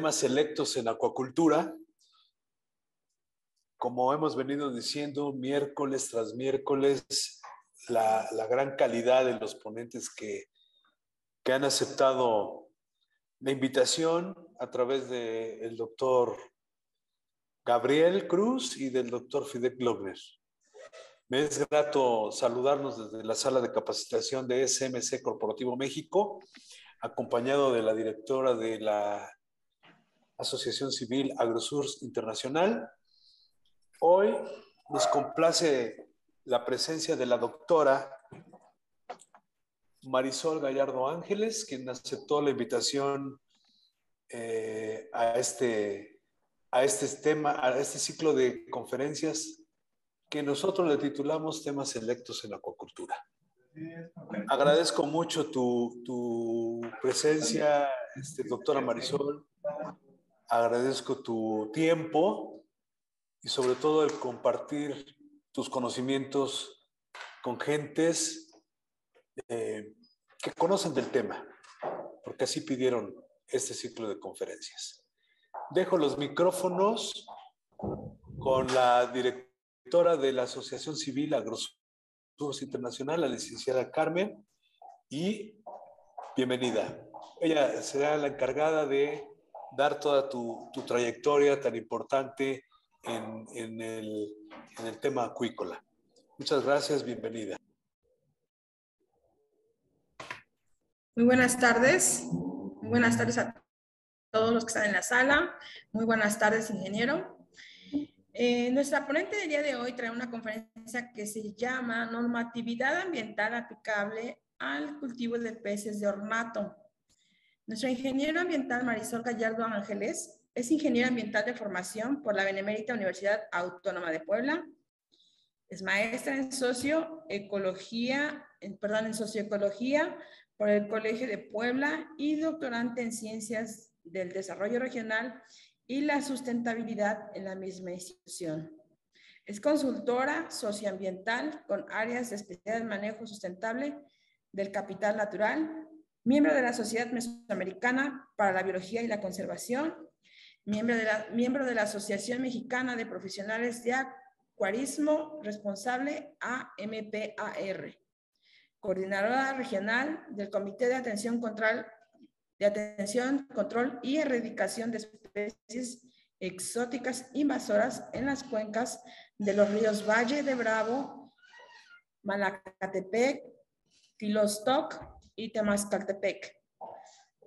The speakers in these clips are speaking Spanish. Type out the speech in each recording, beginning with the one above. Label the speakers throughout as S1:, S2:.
S1: temas selectos en acuacultura. Como hemos venido diciendo miércoles tras miércoles, la gran calidad de los ponentes que han aceptado la invitación a través del doctor Gabriel Cruz y del doctor Fidel Glover. Me es grato saludarnos desde la sala de capacitación de SMC Corporativo México, acompañado de la directora de la Asociación Civil AgroSurs Internacional. Hoy nos complace la presencia de la doctora Marisol Gallardo Ángeles, quien aceptó la invitación a este ciclo de conferencias que nosotros le titulamos Temas Selectos en Acuacultura. Agradezco mucho tu presencia, doctora Marisol. Agradezco tu tiempo y sobre todo el compartir tus conocimientos con gentes que conocen del tema, porque así pidieron este ciclo de conferencias. Dejo los micrófonos con la directora de la Asociación Civil AgroSurs Internacional, la licenciada Carmen, y bienvenida. Ella será la encargada de dar toda tu trayectoria tan importante en el tema acuícola. Muchas gracias, bienvenida.
S2: Muy buenas tardes. Muy buenas tardes a todos los que están en la sala. Muy buenas tardes, ingeniero. Nuestra ponente del día de hoy trae una conferencia que se llama Normatividad Ambiental aplicable al cultivo de peces de ornato. Nuestra ingeniero ambiental Marisol Gallardo Ángeles es ingeniera ambiental de formación por la Benemérita Universidad Autónoma de Puebla. Es maestra en socioecología por el Colegio de Puebla y doctorante en Ciencias del Desarrollo Regional y la Sustentabilidad en la misma institución. Es consultora socioambiental con áreas de especialidad en manejo sustentable del capital natural, miembro de la Sociedad Mesoamericana para la Biología y la Conservación, miembro de la Asociación Mexicana de Profesionales de Acuarismo Responsable, AMPAR, coordinadora regional del Comité de Atención, Control y Erradicación de especies exóticas invasoras en las cuencas de los ríos Valle de Bravo, Malacatepec, Tilostoc y Temascaltepec.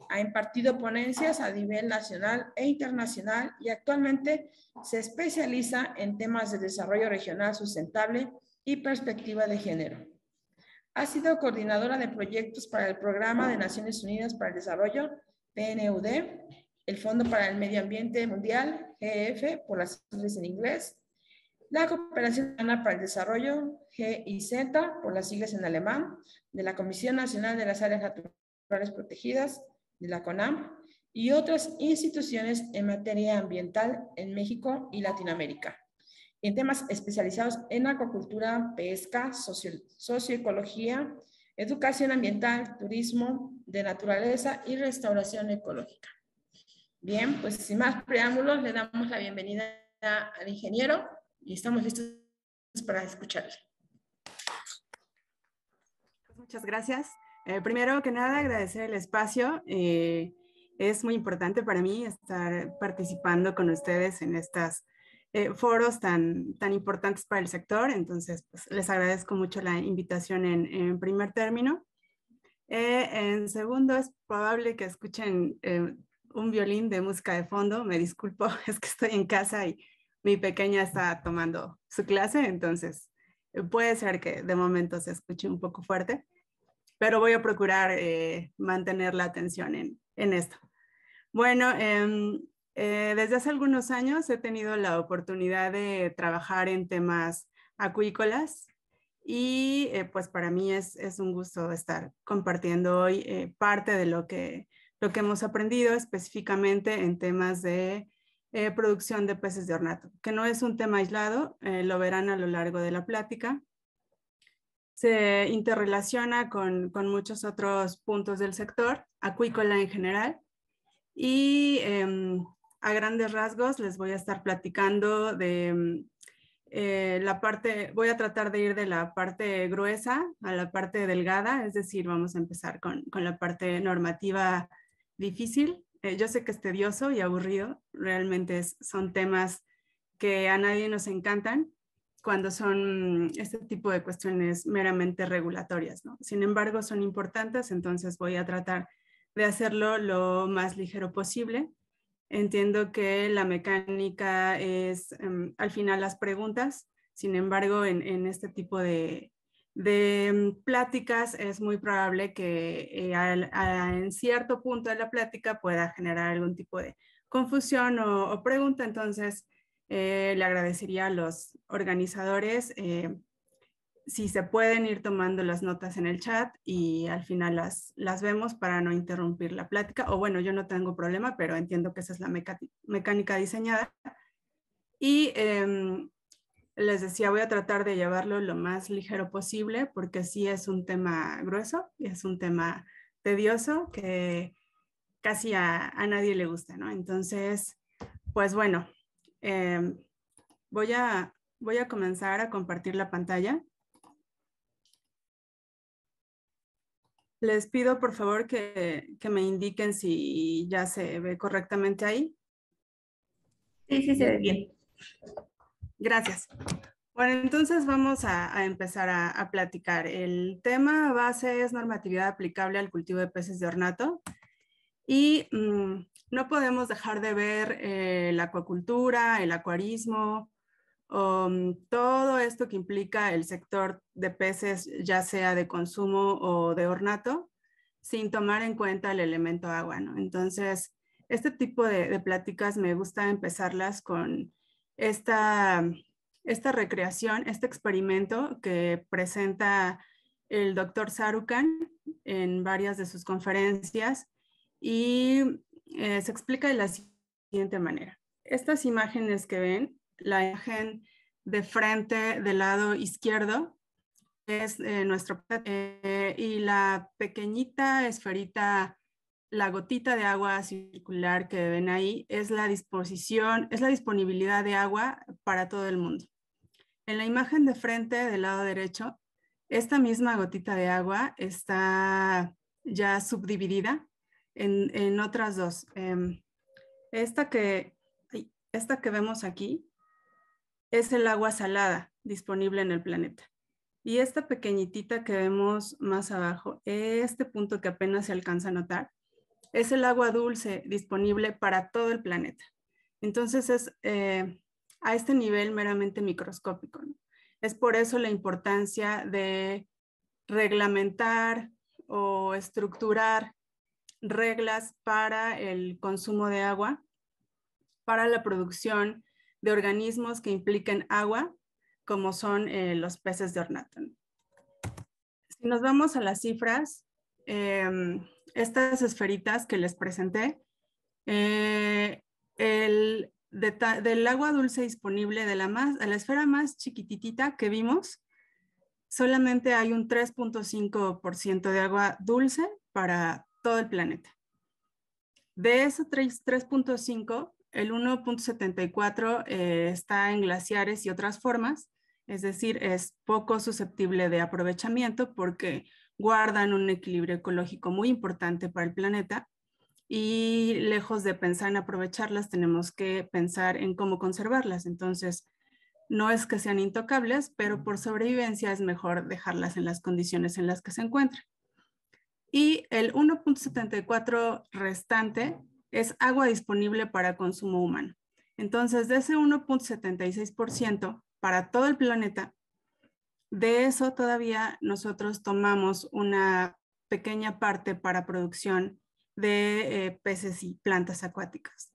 S2: Ha impartido ponencias a nivel nacional e internacional y actualmente se especializa en temas de desarrollo regional sustentable y perspectiva de género. Ha sido coordinadora de proyectos para el Programa de Naciones Unidas para el Desarrollo, PNUD, el Fondo para el Medio Ambiente Mundial, GEF, por las siglas en inglés, la Cooperación para el Desarrollo, GIZ, por las siglas en alemán, de la Comisión Nacional de las Áreas Naturales Protegidas, de la CONAM, y otras instituciones en materia ambiental en México y Latinoamérica, en temas especializados en acuacultura, pesca, socioecología, educación ambiental, turismo de naturaleza y restauración ecológica. Bien, pues sin más preámbulos, le damos la bienvenida al ingeniero y estamos listos para escucharle.
S3: Pues muchas gracias. Primero que nada, agradecer el espacio. Es muy importante para mí estar participando con ustedes en estos foros tan importantes para el sector. Entonces, pues, les agradezco mucho la invitación en primer término. En segundo, es probable que escuchen un violín de música de fondo. Me disculpo, es que estoy en casa y mi pequeña está tomando su clase, entonces puede ser que de momento se escuche un poco fuerte, pero voy a procurar mantener la atención en esto. Bueno, desde hace algunos años he tenido la oportunidad de trabajar en temas acuícolas y pues para mí es un gusto estar compartiendo hoy parte de lo que hemos aprendido específicamente en temas de producción de peces de ornato, que no es un tema aislado, lo verán a lo largo de la plática. Se interrelaciona con muchos otros puntos del sector, acuícola en general, Y a grandes rasgos les voy a estar platicando de la parte, voy a tratar de ir de la parte gruesa a la parte delgada, es decir, vamos a empezar con la parte normativa difícil. Yo sé que es tedioso y aburrido, realmente son temas que a nadie nos encantan cuando son este tipo de cuestiones meramente regulatorias, ¿no? Sin embargo, son importantes, entonces voy a tratar de hacerlo lo más ligero posible. Entiendo que la mecánica es al final las preguntas, sin embargo, en este tipo de pláticas es muy probable que en cierto punto de la plática pueda generar algún tipo de confusión o pregunta, entonces le agradecería a los organizadores si se pueden ir tomando las notas en el chat y al final las vemos para no interrumpir la plática. O bueno, yo no tengo problema, pero entiendo que esa es la mecánica diseñada. Y les decía, voy a tratar de llevarlo lo más ligero posible porque sí es un tema grueso y es un tema tedioso que casi a nadie le gusta, ¿no? Entonces, pues bueno, voy a comenzar a compartir la pantalla. Les pido por favor que me indiquen si ya se ve correctamente ahí.
S4: Sí, se ve bien.
S3: Gracias. Bueno, entonces vamos a empezar a platicar. El tema base es normatividad aplicable al cultivo de peces de ornato y no podemos dejar de ver la acuacultura, el acuarismo, todo esto que implica el sector de peces, ya sea de consumo o de ornato, sin tomar en cuenta el elemento agua, ¿no? Entonces, este tipo de pláticas me gusta empezarlas con esta recreación, este experimento que presenta el doctor Sarukan en varias de sus conferencias y se explica de la siguiente manera. Estas imágenes que ven, la imagen de frente del lado izquierdo es nuestro y la pequeñita esferita, la gotita de agua circular que ven ahí es la disposición, es la disponibilidad de agua para todo el mundo. En la imagen de frente del lado derecho, esta misma gotita de agua está ya subdividida en otras dos. Esta que vemos aquí es el agua salada disponible en el planeta. Y esta pequeñitita que vemos más abajo, este punto que apenas se alcanza a notar, es el agua dulce disponible para todo el planeta. Entonces es a este nivel meramente microscópico, ¿no? Es por eso la importancia de reglamentar o estructurar reglas para el consumo de agua, para la producción de organismos que impliquen agua, como son los peces de ornato. Si nos vamos a las cifras, estas esferitas que les presenté, del agua dulce disponible de la esfera más chiquititita que vimos, solamente hay un 3.5% de agua dulce para todo el planeta. De ese 3.5, el 1.74 está en glaciares y otras formas, es decir, es poco susceptible de aprovechamiento porque guardan un equilibrio ecológico muy importante para el planeta y lejos de pensar en aprovecharlas, tenemos que pensar en cómo conservarlas. Entonces, no es que sean intocables, pero por sobrevivencia es mejor dejarlas en las condiciones en las que se encuentran. Y el 1.74 restante es agua disponible para consumo humano. Entonces, de ese 1.76% para todo el planeta, de eso todavía nosotros tomamos una pequeña parte para producción de peces y plantas acuáticas.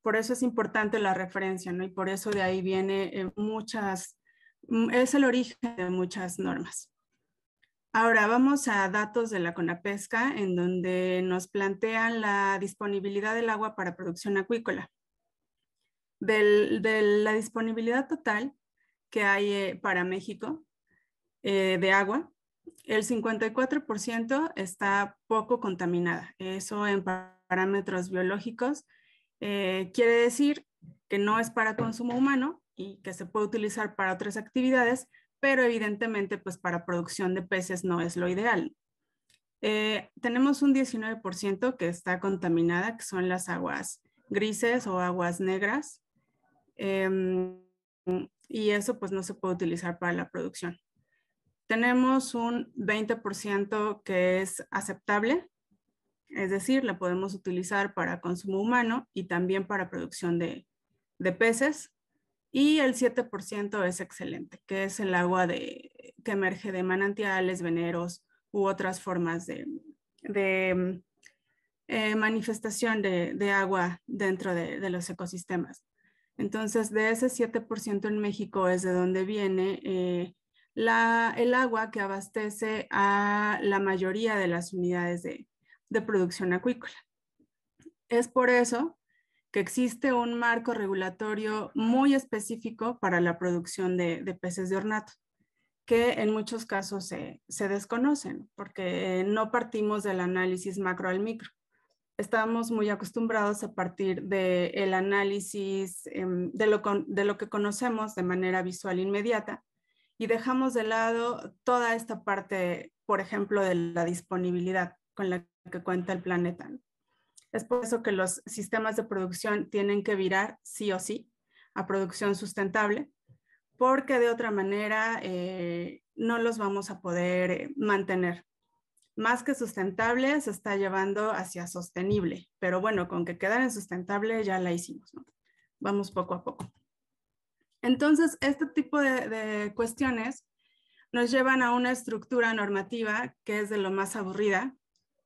S3: Por eso es importante la referencia, ¿no? Y por eso de ahí viene es el origen de muchas normas. Ahora vamos a datos de la CONAPESCA, en donde nos plantean la disponibilidad del agua para producción acuícola. De la disponibilidad total que hay para México de agua, el 54% está poco contaminada. Eso en parámetros biológicos, quiere decir que no es para consumo humano y que se puede utilizar para otras actividades, pero evidentemente pues para producción de peces no es lo ideal. Tenemos un 19% que está contaminada, que son las aguas grises o aguas negras, y eso pues no se puede utilizar para la producción. Tenemos un 20% que es aceptable, es decir, la podemos utilizar para consumo humano y también para producción de peces. Y el 7% es excelente, que es el agua que emerge de manantiales, veneros u otras formas de manifestación de agua dentro de los ecosistemas. Entonces, de ese 7% en México es de donde viene el agua que abastece a la mayoría de las unidades de producción acuícola. Es por eso que existe un marco regulatorio muy específico para la producción de peces de ornato, que en muchos casos se desconocen porque no partimos del análisis macro al micro. Estamos muy acostumbrados a partir del análisis de lo que conocemos de manera visual inmediata y dejamos de lado toda esta parte, por ejemplo, de la disponibilidad con la que cuenta el planeta. Es por eso que los sistemas de producción tienen que virar sí o sí a producción sustentable, porque de otra manera no los vamos a poder mantener. Más que sustentable, se está llevando hacia sostenible, pero bueno, con que quedara en sustentable ya la hicimos, ¿no? Vamos poco a poco. Entonces, este tipo de cuestiones nos llevan a una estructura normativa que es de lo más aburrida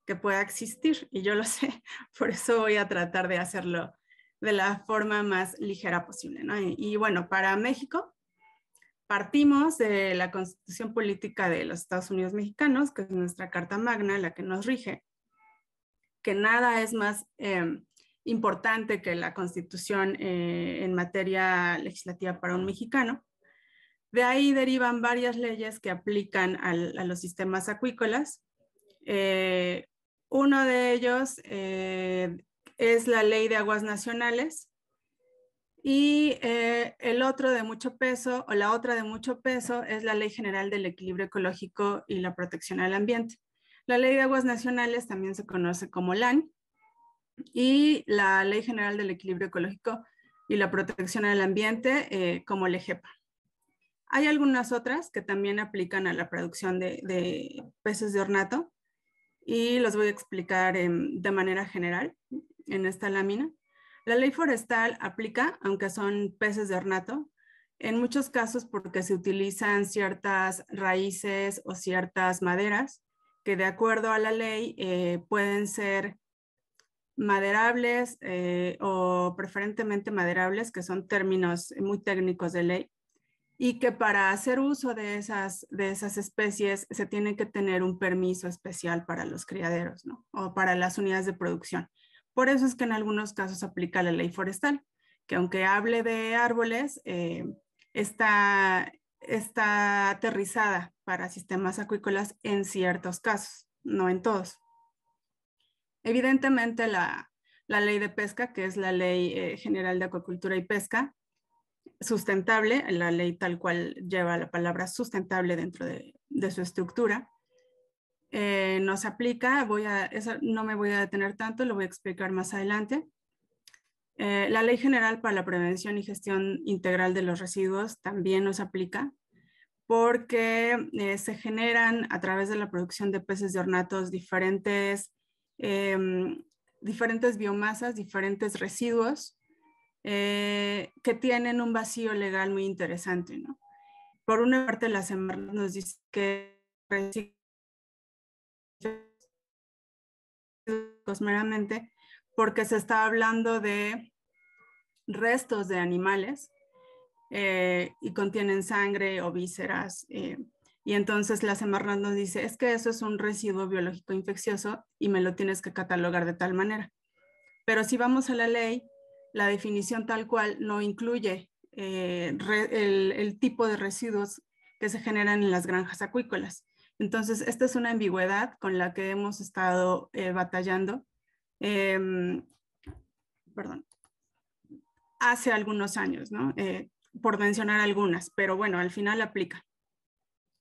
S3: que pueda existir, y yo lo sé, por eso voy a tratar de hacerlo de la forma más ligera posible, ¿no? Y bueno, para México, partimos de la Constitución Política de los Estados Unidos Mexicanos, que es nuestra Carta Magna, la que nos rige, que nada es más importante que la Constitución en materia legislativa para un mexicano. De ahí derivan varias leyes que aplican a los sistemas acuícolas. Uno de ellos es la Ley de Aguas Nacionales, y el otro de mucho peso, o la otra de mucho peso, es la Ley General del Equilibrio Ecológico y la Protección al Ambiente. La Ley de Aguas Nacionales también se conoce como LAN, y la Ley General del Equilibrio Ecológico y la Protección al Ambiente como LEGEPA. Hay algunas otras que también aplican a la producción de peces de ornato, y los voy a explicar de manera general en esta lámina. La ley forestal aplica, aunque son peces de ornato, en muchos casos porque se utilizan ciertas raíces o ciertas maderas que de acuerdo a la ley pueden ser maderables o preferentemente maderables, que son términos muy técnicos de ley, y que para hacer uso de esas especies se tiene que tener un permiso especial para los criaderos, ¿no? O para las unidades de producción. Por eso es que en algunos casos aplica la ley forestal, que aunque hable de árboles, está aterrizada para sistemas acuícolas en ciertos casos, no en todos. Evidentemente la ley de pesca, que es la Ley General de Acuacultura y Pesca, sustentable, la ley tal cual lleva la palabra sustentable dentro de su estructura, nos aplica. Eso no me voy a detener tanto, lo voy a explicar más adelante. La Ley General para la Prevención y Gestión Integral de los Residuos también nos aplica, porque se generan a través de la producción de peces de ornatos diferentes biomasas, diferentes residuos que tienen un vacío legal muy interesante, ¿no? Por una parte, la Semarnat nos dice que meramente porque se está hablando de restos de animales y contienen sangre o vísceras, y entonces la Semarnat nos dice, es que eso es un residuo biológico infeccioso y me lo tienes que catalogar de tal manera. Pero si vamos a la ley, la definición tal cual no incluye el tipo de residuos que se generan en las granjas acuícolas. Entonces, esta es una ambigüedad con la que hemos estado batallando perdón, hace algunos años, ¿no? Por mencionar algunas, pero bueno, al final aplica.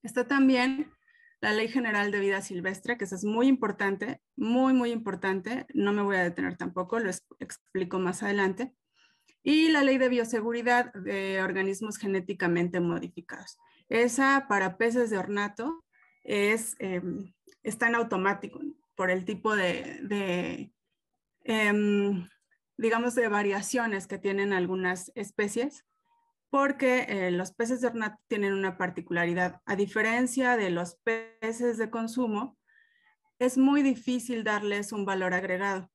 S3: Está también la Ley General de Vida Silvestre, que eso es muy importante, muy, muy importante. No me voy a detener tampoco, lo explico más adelante. Y la Ley de Bioseguridad de Organismos Genéticamente Modificados. Esa para peces de ornato está en automático por el tipo digamos, de variaciones que tienen algunas especies, porque los peces de ornato tienen una particularidad. A diferencia de los peces de consumo, es muy difícil darles un valor agregado.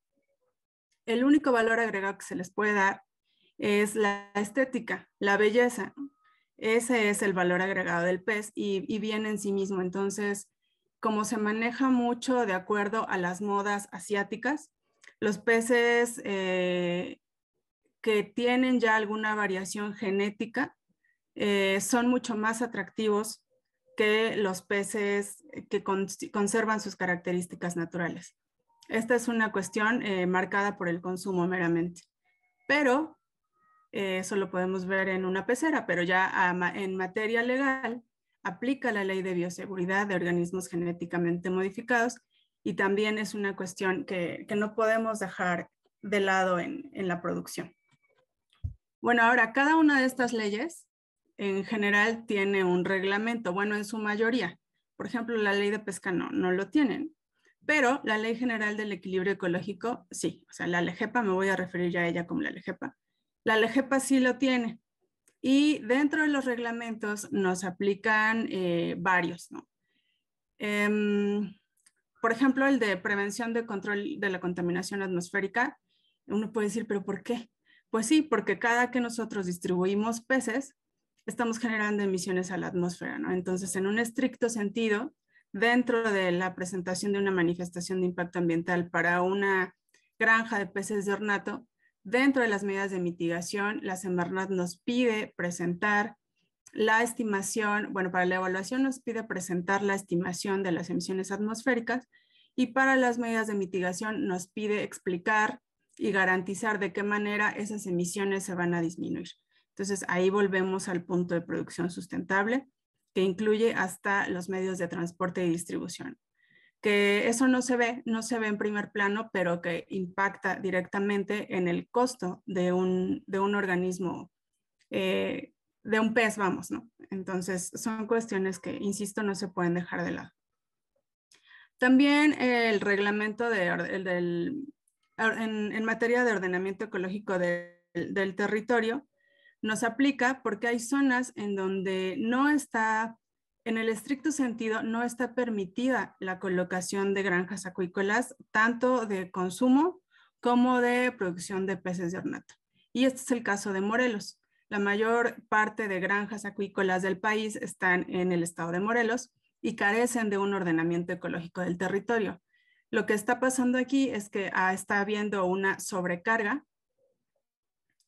S3: El único valor agregado que se les puede dar es la estética, la belleza. Ese es el valor agregado del pez y viene en sí mismo. Entonces, como se maneja mucho de acuerdo a las modas asiáticas, los peces que tienen ya alguna variación genética son mucho más atractivos que los peces que conservan sus características naturales. Esta es una cuestión marcada por el consumo meramente, pero eso lo podemos ver en una pecera, pero ya en materia legal aplica la Ley de Bioseguridad de Organismos Genéticamente Modificados y también es una cuestión que no podemos dejar de lado en la producción. Bueno, ahora, cada una de estas leyes en general tiene un reglamento, bueno, en su mayoría. Por ejemplo, la ley de pesca no lo tienen, pero la Ley General del Equilibrio Ecológico, sí. O sea, la LEGEPA, me voy a referir ya a ella como la LEGEPA. La LEGEPA sí lo tiene. Y dentro de los reglamentos nos aplican varios, ¿no? Por ejemplo, el de prevención de control de la contaminación atmosférica. Uno puede decir, ¿pero por qué? Pues sí, porque cada que nosotros distribuimos peces, estamos generando emisiones a la atmósfera, ¿no? Entonces, en un estricto sentido, dentro de la presentación de una manifestación de impacto ambiental para una granja de peces de ornato, dentro de las medidas de mitigación, la Semarnat nos pide presentar la estimación, bueno, para la evaluación nos pide presentar la estimación de las emisiones atmosféricas y para las medidas de mitigación nos pide explicar y garantizar de qué manera esas emisiones se van a disminuir. Entonces, ahí volvemos al punto de producción sustentable, que incluye hasta los medios de transporte y distribución. Que eso no se ve en primer plano, pero que impacta directamente en el costo de un organismo, de un pez, vamos, ¿no? Entonces, son cuestiones que, insisto, no se pueden dejar de lado. También el reglamento en materia de ordenamiento ecológico del territorio nos aplica porque hay zonas en donde no está, en el estricto sentido, no está permitida la colocación de granjas acuícolas, tanto de consumo como de producción de peces de ornato. Y este es el caso de Morelos. La mayor parte de granjas acuícolas del país están en el estado de Morelos y carecen de un ordenamiento ecológico del territorio. Lo que está pasando aquí es que está habiendo una sobrecarga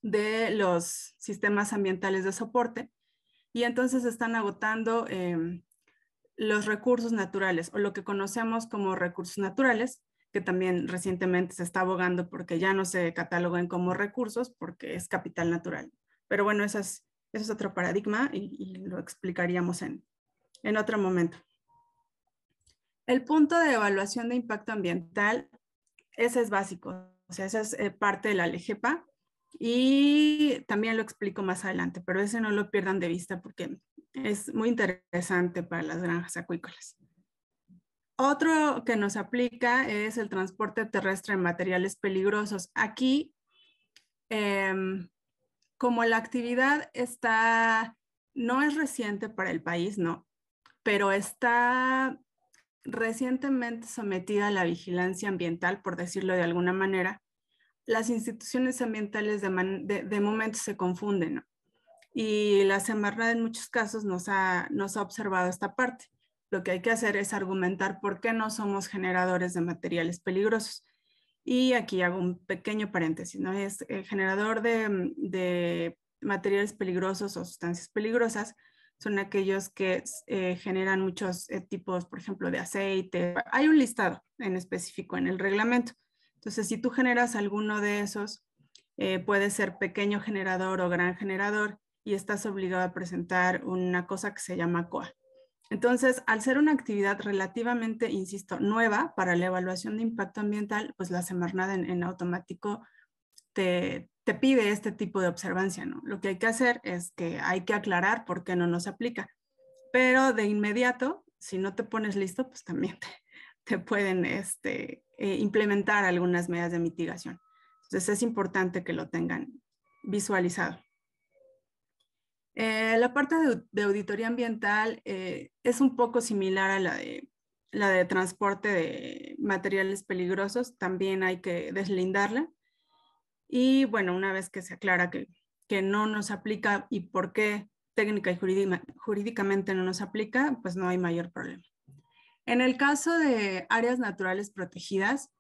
S3: de los sistemas ambientales de soporte y entonces están agotando los recursos naturales o lo que conocemos como recursos naturales, que también recientemente se está abogando porque ya no se cataloguen como recursos porque es capital natural. Pero bueno, eso es otro paradigma y lo explicaríamos en otro momento. El punto de evaluación de impacto ambiental, ese es básico, o sea, esa es parte de la LEGEPA y también lo explico más adelante, pero ese no lo pierdan de vista porque es muy interesante para las granjas acuícolas. Otro que nos aplica es el transporte terrestre de materiales peligrosos. Aquí, como la actividad no es reciente para el país, no, pero está recientemente sometida a la vigilancia ambiental, por decirlo de alguna manera, las instituciones ambientales de momento se confunden, ¿no? Y la Semarnat en muchos casos nos ha observado esta parte. Lo que hay que hacer es argumentar por qué no somos generadores de materiales peligrosos. Y aquí hago un pequeño paréntesis, ¿no? Es generador de materiales peligrosos o sustancias peligrosas son aquellos que generan muchos tipos, por ejemplo, de aceite. Hay un listado en específico en el reglamento. Entonces, si tú generas alguno de esos, puede ser pequeño generador o gran generador, y estás obligado a presentar una cosa que se llama COA. Entonces, al ser una actividad relativamente, insisto, nueva para la evaluación de impacto ambiental, pues la Semarnat en automático te pide este tipo de observancia, ¿no? Lo que hay que hacer es que hay que aclarar por qué no nos aplica. Pero de inmediato, si no te pones listo, pues también te pueden implementar algunas medidas de mitigación. Entonces es importante que lo tengan visualizado. La parte de auditoría ambiental es un poco similar a la de transporte de materiales peligrosos. También hay que deslindarla. Y bueno, una vez que se aclara que no nos aplica y por qué técnica y jurídicamente no nos aplica, pues no hay mayor problema. En el caso de áreas naturales protegidas,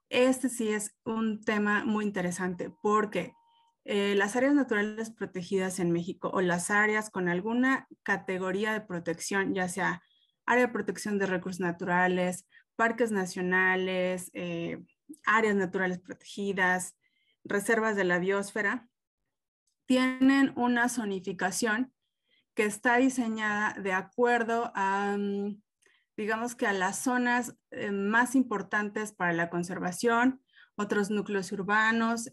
S3: este sí es un tema muy interesante porque las áreas naturales protegidas en México o las áreas con alguna categoría de protección, ya sea área de protección de recursos naturales, parques nacionales, áreas naturales protegidas, reservas de la biosfera, tienen una zonificación que está diseñada de acuerdo a, digamos que a las zonas más importantes para la conservación, otros núcleos urbanos,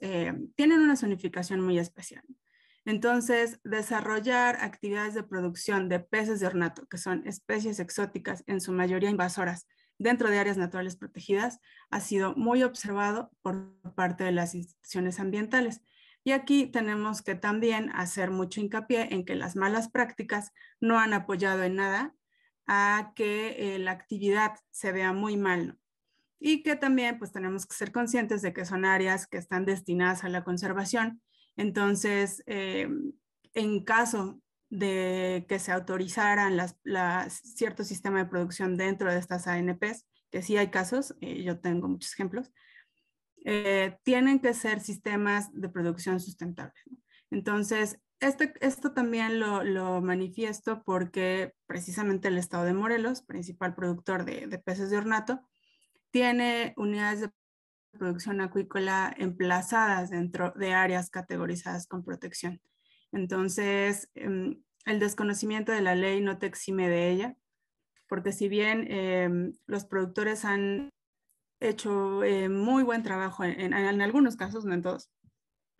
S3: tienen una zonificación muy especial. Entonces, desarrollar actividades de producción de peces de ornato, que son especies exóticas, en su mayoría invasoras, dentro de áreas naturales protegidas, ha sido muy observado por parte de las instituciones ambientales. Y aquí tenemos que también hacer mucho hincapié en que las malas prácticas no han apoyado en nada a que la actividad se vea muy mal, ¿no? Y que también pues tenemos que ser conscientes de que son áreas que están destinadas a la conservación. Entonces, en caso de que se autorizaran cierto sistema de producción dentro de estas ANPs, que sí hay casos, yo tengo muchos ejemplos, tienen que ser sistemas de producción sustentables, ¿no? Entonces, esto también lo manifiesto porque precisamente el estado de Morelos, principal productor de peces de ornato, tiene unidades de producción acuícola emplazadas dentro de áreas categorizadas con protección. Entonces, el desconocimiento de la ley no te exime de ella, porque si bien los productores han hecho muy buen trabajo en algunos casos, no en todos,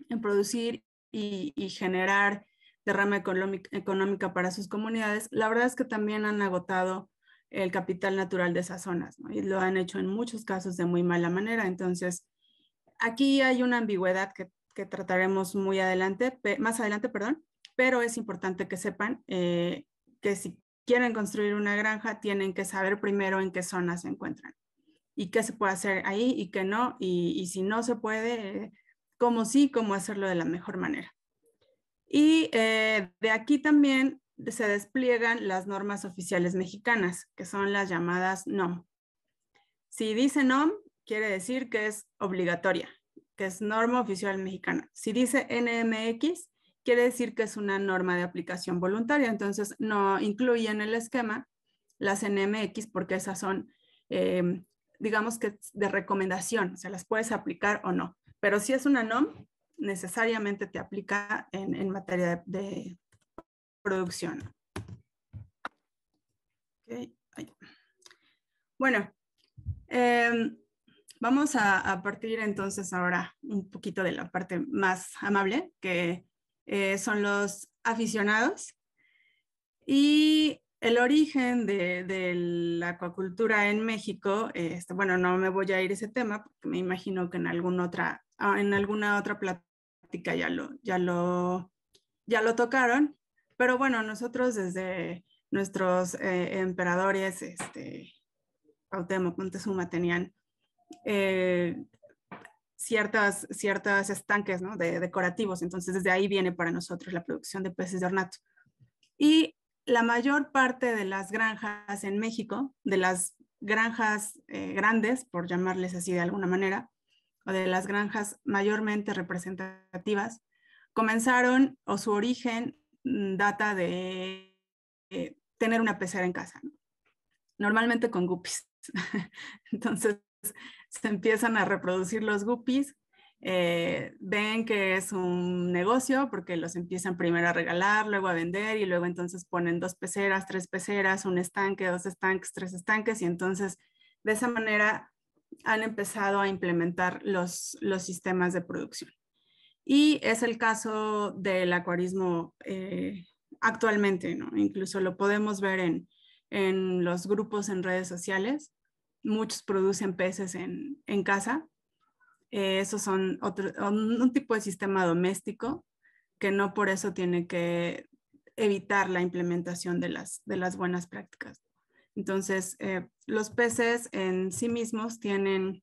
S3: en producir y generar derrama económica para sus comunidades, la verdad es que también han agotado el capital natural de esas zonas, ¿no? Y lo han hecho en muchos casos de muy mala manera. Entonces, aquí hay una ambigüedad que trataremos más adelante, perdón, pero es importante que sepan que si quieren construir una granja, tienen que saber primero en qué zonas se encuentran y qué se puede hacer ahí y qué no, y si no se puede, cómo sí, cómo hacerlo de la mejor manera. Y de aquí también se despliegan las normas oficiales mexicanas, que son las llamadas NOM. Si dice NOM, quiere decir que es obligatoria, que es norma oficial mexicana. Si dice NMX, quiere decir que es una norma de aplicación voluntaria. Entonces, no incluye en el esquema las NMX porque esas son, digamos que de recomendación, o sea, las puedes aplicar o no. Pero si es una NOM, necesariamente te aplica en materia de producción. Okay. Bueno, vamos a partir entonces ahora un poquito de la parte más amable, que son los aficionados. Y el origen de la acuacultura en México, bueno, no me voy a ir a ese tema, porque me imagino que en alguna otra plática ya lo tocaron, pero bueno, nosotros desde nuestros emperadores, Cuauhtémoc, Moctezuma, tenían ciertos estanques, ¿no?, decorativos. Entonces, desde ahí viene para nosotros la producción de peces de ornato. Y la mayor parte de las granjas en México, de las granjas grandes, por llamarles así de alguna manera, o de las granjas mayormente representativas, comenzaron, o su origen data de tener una pecera en casa, ¿no? Normalmente con guppies. Entonces, se empiezan a reproducir los guppies. Ven que es un negocio porque los empiezan primero a regalar, luego a vender y luego entonces ponen 2 peceras, 3 peceras, un estanque, 2 estanques, 3 estanques y entonces de esa manera han empezado a implementar los sistemas de producción. Y es el caso del acuarismo actualmente, ¿no? Incluso lo podemos ver en los grupos en redes sociales. Muchos producen peces en casa. Esos son un tipo de sistema doméstico que no por eso tiene que evitar la implementación de las buenas prácticas. Entonces, los peces en sí mismos tienen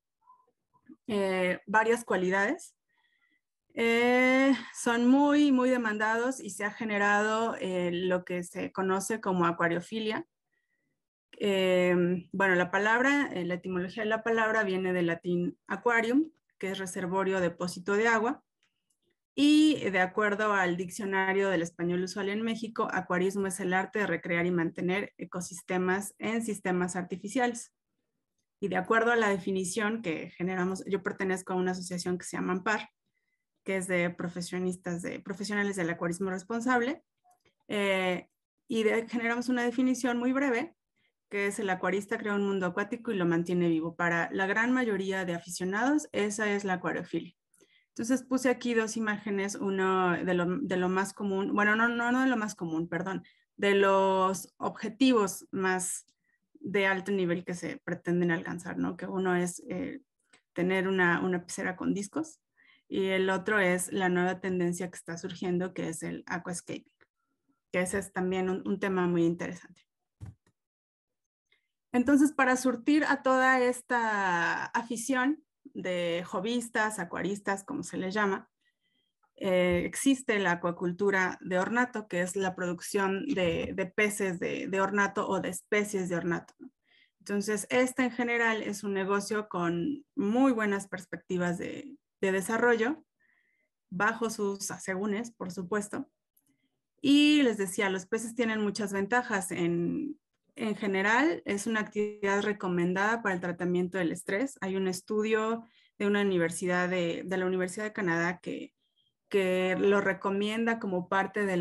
S3: varias cualidades. Son muy, muy demandados y se ha generado lo que se conoce como acuariofilia. Bueno, la etimología de la palabra viene del latín aquarium, que es reservorio, depósito de agua. Y de acuerdo al diccionario del español usual en México, acuarismo es el arte de recrear y mantener ecosistemas en sistemas artificiales. Y de acuerdo a la definición que generamos, yo pertenezco a una asociación que se llama AMPAR, que es de profesionales del acuarismo responsable, generamos una definición muy breve, que es el acuarista crea un mundo acuático y lo mantiene vivo. Para la gran mayoría de aficionados, esa es la acuariofilia. Entonces puse aquí 2 imágenes, uno de lo más común, bueno, no de lo más común, perdón, de los objetivos más de alto nivel que se pretenden alcanzar, ¿no? Que uno es tener una pecera con discos y el otro es la nueva tendencia que está surgiendo, que es el aquascaping, que ese es también un tema muy interesante. Entonces, para surtir a toda esta afición de hobbyistas, acuaristas, como se les llama, existe la acuacultura de ornato, que es la producción de peces de ornato o de especies de ornato. Entonces, este en general es un negocio con muy buenas perspectivas de desarrollo, bajo sus asegúnes, por supuesto. Y les decía, los peces tienen muchas ventajas. En general, es una actividad recomendada para el tratamiento del estrés. Hay un estudio de una universidad de la Universidad de Canadá que lo recomienda como parte de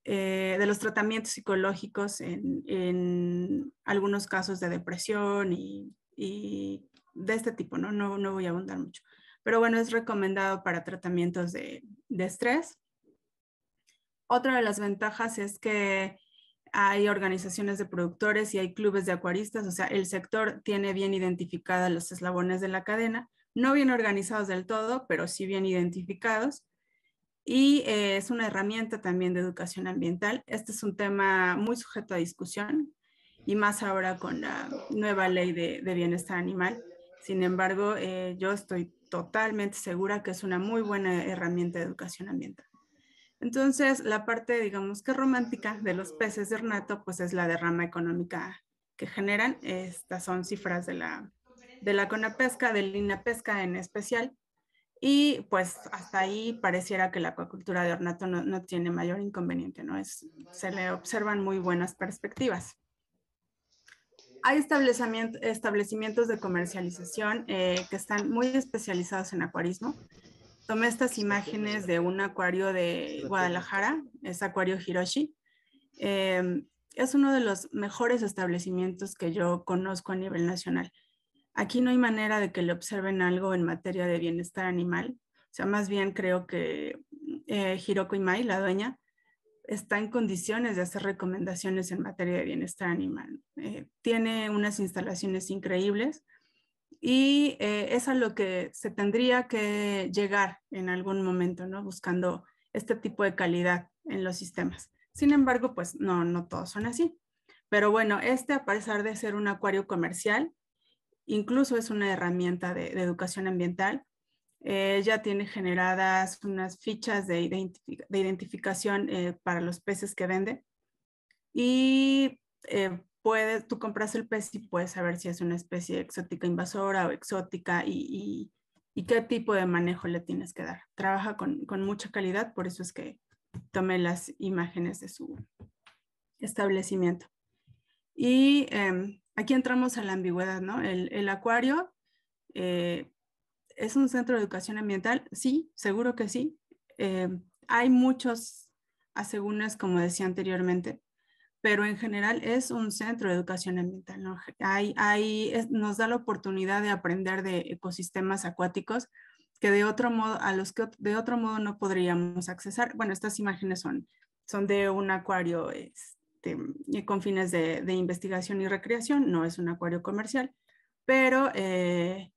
S3: de los tratamientos psicológicos en algunos casos de depresión y de este tipo, ¿no? No voy a abundar mucho. Pero bueno, es recomendado para tratamientos de estrés. Otra de las ventajas es que hay organizaciones de productores y hay clubes de acuaristas, o sea, el sector tiene bien identificadas los eslabones de la cadena, no bien organizados del todo, pero sí bien identificados. Y es una herramienta también de educación ambiental. Este es un tema muy sujeto a discusión y más ahora con la nueva ley de bienestar animal. Sin embargo, yo estoy totalmente segura que es una muy buena herramienta de educación ambiental. Entonces, la parte, digamos que romántica de los peces de ornato, pues es la derrama económica que generan. Estas son cifras de la CONAPESCA, del INAPESCA en especial. Y pues hasta ahí pareciera que la acuacultura de ornato no tiene mayor inconveniente, ¿no? Se le observan muy buenas perspectivas. Hay establecimientos de comercialización que están muy especializados en acuarismo. Tomé estas imágenes de un acuario de Guadalajara, es Acuario Hiroshi. Es uno de los mejores establecimientos que yo conozco a nivel nacional. Aquí no hay manera de que le observen algo en materia de bienestar animal. O sea, más bien creo que Hiroko Imai, la dueña, está en condiciones de hacer recomendaciones en materia de bienestar animal. Tiene unas instalaciones increíbles y es a lo que se tendría que llegar en algún momento, ¿no? Buscando este tipo de calidad en los sistemas. Sin embargo, pues no todos son así. Pero bueno, a pesar de ser un acuario comercial, incluso es una herramienta de educación ambiental. Ya tiene generadas unas fichas de identificación para los peces que vende y tú compras el pez y puedes saber si es una especie exótica invasora o exótica y qué tipo de manejo le tienes que dar. Trabaja con mucha calidad, por eso es que tomé las imágenes de su establecimiento. Y aquí entramos a la ambigüedad, ¿no? El acuario ¿es un centro de educación ambiental? Sí, seguro que sí. Hay muchos asegúnes, como decía anteriormente, pero en general es un centro de educación ambiental, ¿no? Nos da la oportunidad de aprender de ecosistemas acuáticos que de otro modo, a los que de otro modo no podríamos accesar. Bueno, estas imágenes son de un acuario con fines de investigación y recreación, no es un acuario comercial, pero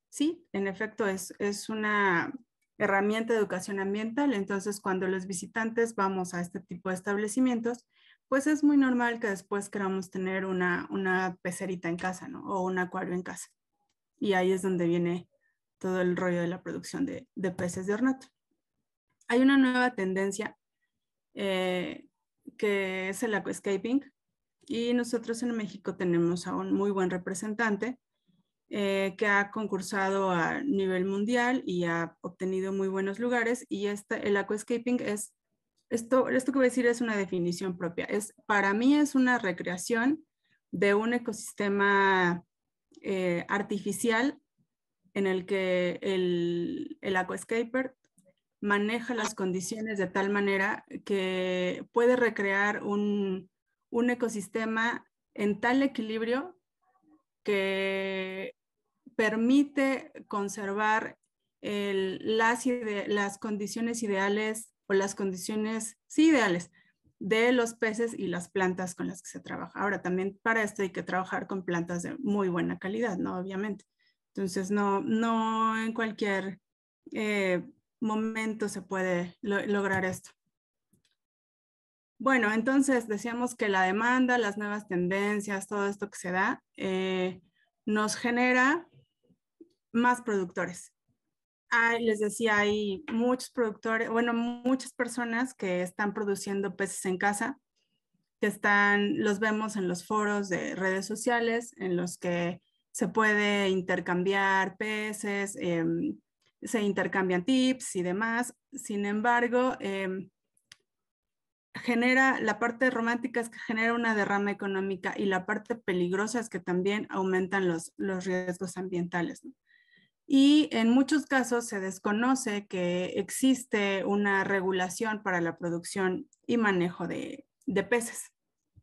S3: sí, en efecto es una herramienta de educación ambiental. Entonces, cuando los visitantes vamos a este tipo de establecimientos, pues es muy normal que después queramos tener una pecerita en casa, ¿no? O un acuario en casa. Y ahí es donde viene todo el rollo de la producción de peces de ornato. Hay una nueva tendencia que es el aquascaping, y nosotros en México tenemos a un muy buen representante que ha concursado a nivel mundial y ha obtenido muy buenos lugares, y el aquascaping es, esto que voy a decir es una definición propia. Para mí es una recreación de un ecosistema artificial en el que el aquascaper maneja las condiciones de tal manera que puede recrear un ecosistema en tal equilibrio que permite conservar las condiciones ideales, o las condiciones, sí, ideales, de los peces y las plantas con las que se trabaja. Ahora, también para esto hay que trabajar con plantas de muy buena calidad, ¿no? Obviamente. Entonces, no en cualquier momento se puede lograr esto. Bueno, entonces decíamos que la demanda, las nuevas tendencias, todo esto que se da, nos genera más productores. Les decía, hay muchos productores, bueno, muchas personas que están produciendo peces en casa, que los vemos en los foros de redes sociales, en los que se puede intercambiar peces, se intercambian tips y demás. Sin embargo, la parte romántica es que genera una derrama económica, y la parte peligrosa es que también aumentan los riesgos ambientales, ¿no? Y en muchos casos se desconoce que existe una regulación para la producción y manejo de peces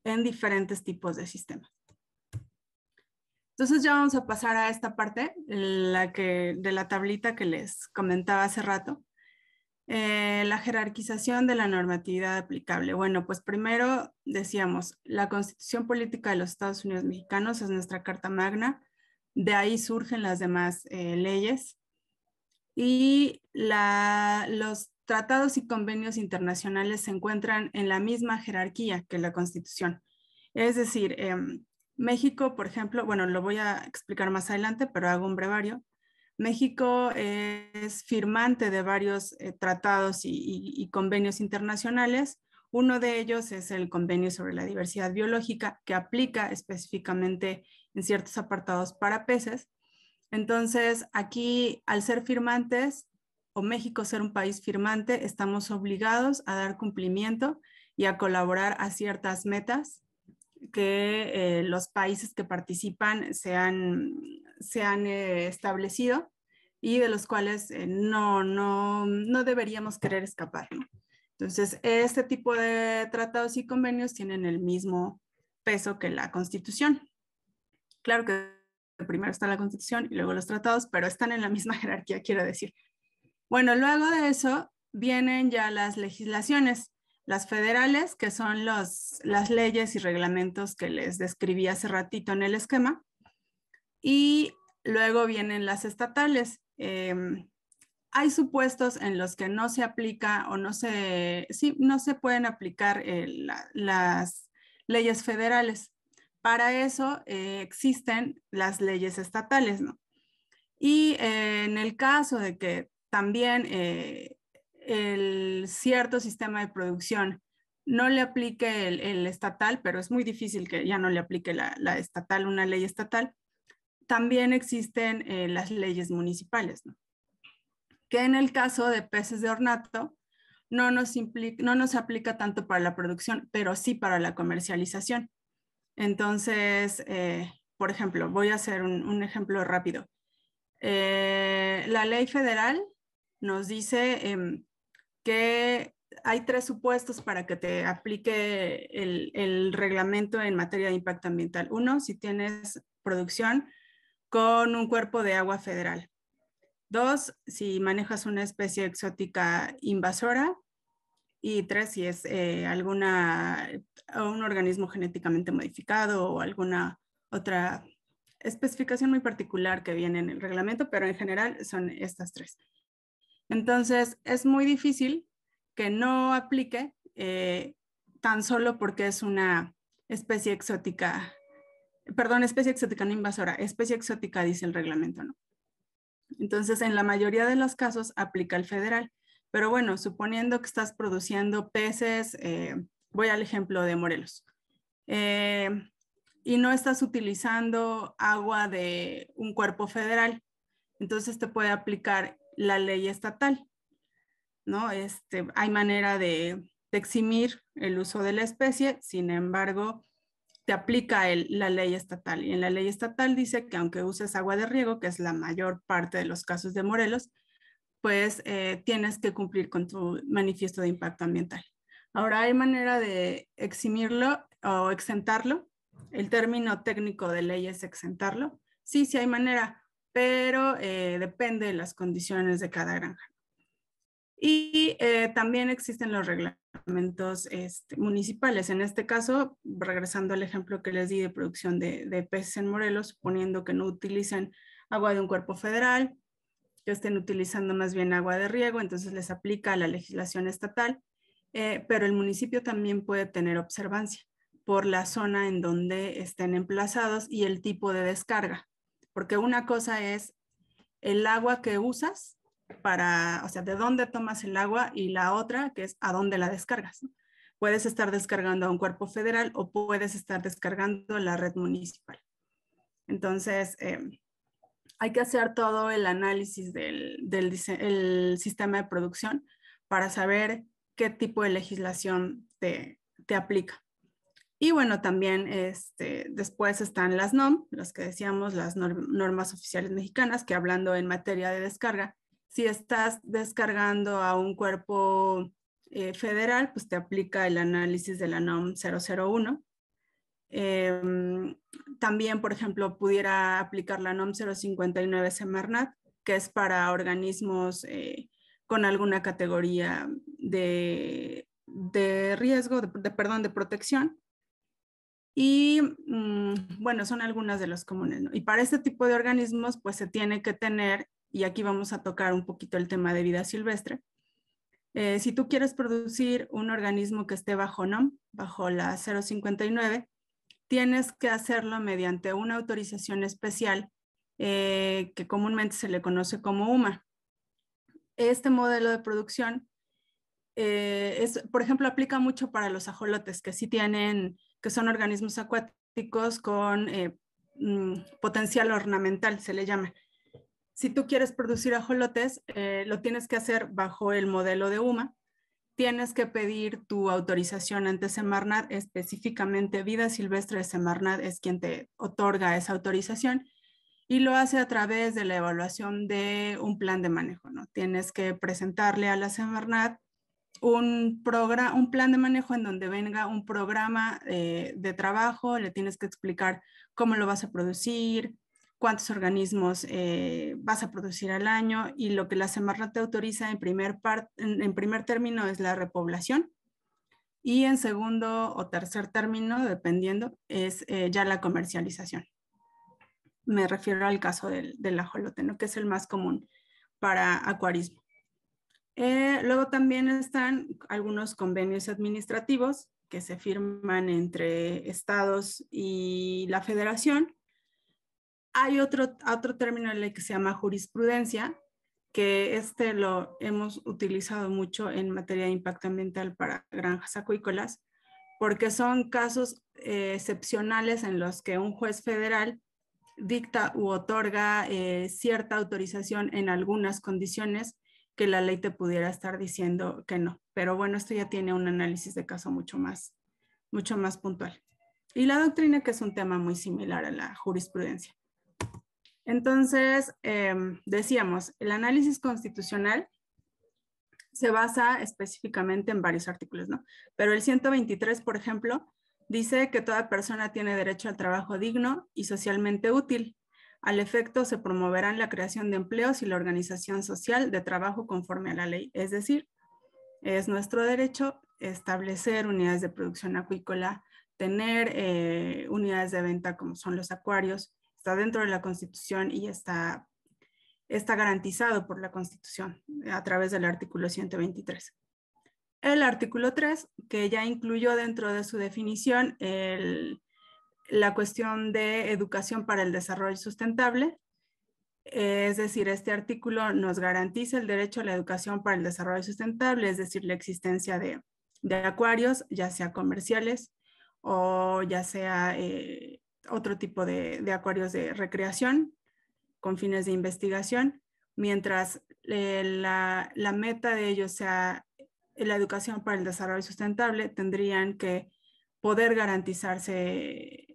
S3: en diferentes tipos de sistemas. Entonces ya vamos a pasar a esta parte, de la tablita que les comentaba hace rato. La jerarquización de la normatividad aplicable. Bueno, pues primero decíamos, la Constitución Política de los Estados Unidos Mexicanos es nuestra Carta Magna, de ahí surgen las demás leyes, y los tratados y convenios internacionales se encuentran en la misma jerarquía que la Constitución. Es decir, México, por ejemplo, bueno, lo voy a explicar más adelante, pero hago un brevario. México es firmante de varios tratados y convenios internacionales. Uno de ellos es el Convenio sobre la Diversidad Biológica, que aplica específicamente en ciertos apartados para peces. Entonces, aquí, al ser firmantes, o México ser un país firmante, estamos obligados a dar cumplimiento y a colaborar a ciertas metas que los países que participan se han establecido, y de los cuales no deberíamos querer escapar, ¿no? Entonces, este tipo de tratados y convenios tienen el mismo peso que la Constitución. Claro que primero está la Constitución y luego los tratados, pero están en la misma jerarquía, quiero decir. Bueno, luego de eso vienen ya las legislaciones, las federales, que son las leyes y reglamentos que les describí hace ratito en el esquema, y luego vienen las estatales. Hay supuestos en los que no se aplica o no se pueden aplicar las leyes federales. Para eso existen las leyes estatales, ¿no? Y en el caso de que también el cierto sistema de producción no le aplique el estatal, pero es muy difícil que ya no le aplique la estatal, una ley estatal, también existen las leyes municipales, ¿no? Que en el caso de peces de ornato no nos aplica tanto para la producción, pero sí para la comercialización. Entonces, por ejemplo, voy a hacer un ejemplo rápido. La ley federal nos dice que hay 3 supuestos para que te aplique el reglamento en materia de impacto ambiental. 1, si tienes producción con un cuerpo de agua federal. 2, si manejas una especie exótica invasora. Y 3, si es un organismo genéticamente modificado o alguna otra especificación muy particular que viene en el reglamento, pero en general son estas 3. Entonces, es muy difícil que no aplique tan solo porque es una especie exótica, perdón, especie exótica no invasora, especie exótica dice el reglamento, ¿no? Entonces, en la mayoría de los casos aplica el federal. Pero bueno, suponiendo que estás produciendo peces, voy al ejemplo de Morelos, y no estás utilizando agua de un cuerpo federal, entonces te puede aplicar la ley estatal, ¿no? Hay manera de eximir el uso de la especie, sin embargo, te aplica la ley estatal. Y en la ley estatal dice que aunque uses agua de riego, que es la mayor parte de los casos de Morelos, pues tienes que cumplir con tu manifiesto de impacto ambiental. Ahora, ¿hay manera de eximirlo o exentarlo? El término técnico de ley es exentarlo. Sí, sí hay manera, pero depende de las condiciones de cada granja. Y también existen los reglamentos municipales. En este caso, regresando al ejemplo que les di de producción de peces en Morelos, suponiendo que no utilicen agua de un cuerpo federal, que estén utilizando más bien agua de riego, entonces les aplica la legislación estatal, pero el municipio también puede tener observancia por la zona en donde estén emplazados y el tipo de descarga, porque una cosa es el agua que usas o sea, de dónde tomas el agua, y la otra que es a dónde la descargas, ¿no? Puedes estar descargando a un cuerpo federal o puedes estar descargando la red municipal. Entonces, hay que hacer todo el análisis del sistema de producción para saber qué tipo de legislación te aplica. Y bueno, también después están las NOM, las que decíamos, las normas oficiales mexicanas, que hablando en materia de descarga, si estás descargando a un cuerpo federal, pues te aplica el análisis de la NOM 001. También, por ejemplo, pudiera aplicar la NOM 059 Semarnat, que es para organismos con alguna categoría de riesgo, de protección. Y bueno, son algunas de los comunes, ¿no? Y para este tipo de organismos, pues se tiene que tener, y aquí vamos a tocar un poquito el tema de vida silvestre. Si tú quieres producir un organismo que esté bajo NOM, bajo la 059, tienes que hacerlo mediante una autorización especial que comúnmente se le conoce como UMA. Este modelo de producción por ejemplo, aplica mucho para los ajolotes, que sí que son organismos acuáticos con potencial ornamental, se le llama. Si tú quieres producir ajolotes, lo tienes que hacer bajo el modelo de UMA. Tienes que pedir tu autorización ante Semarnat, específicamente Vida Silvestre de Semarnat es quien te otorga esa autorización, y lo hace a través de la evaluación de un plan de manejo, ¿no? Tienes que presentarle a la Semarnat un plan de manejo en donde venga un programa de trabajo, le tienes que explicar cómo lo vas a producir, cuántos organismos vas a producir al año, y lo que la Semarnat te autoriza en primer término es la repoblación, y en segundo o tercer término, dependiendo, es ya la comercialización. Me refiero al caso del ajolote, ¿no? Que es el más común para acuarismo. Luego también están algunos convenios administrativos que se firman entre estados y la federación. Hay otro término de ley que se llama jurisprudencia, que lo hemos utilizado mucho en materia de impacto ambiental para granjas acuícolas, porque son casos excepcionales en los que un juez federal dicta u otorga cierta autorización en algunas condiciones que la ley te pudiera estar diciendo que no. Pero bueno, esto ya tiene un análisis de caso mucho más puntual. y la doctrina, que es un tema muy similar a la jurisprudencia. Entonces, decíamos, el análisis constitucional se basa específicamente en varios artículos, ¿no? Pero el 123, por ejemplo, dice que toda persona tiene derecho al trabajo digno y socialmente útil. Al efecto, se promoverán la creación de empleos y la organización social de trabajo conforme a la ley. Es decir, es nuestro derecho establecer unidades de producción acuícola, tener unidades de venta como son los acuarios. Está dentro de la Constitución y está garantizado por la Constitución a través del artículo 123. El artículo 3, que ya incluyó dentro de su definición la cuestión de educación para el desarrollo sustentable, es decir, este artículo nos garantiza el derecho a la educación para el desarrollo sustentable, es decir, la existencia de acuarios, ya sea comerciales o ya sea otro tipo de acuarios de recreación con fines de investigación, mientras la meta de ellos sea la educación para el desarrollo sustentable, tendrían que poder garantizarse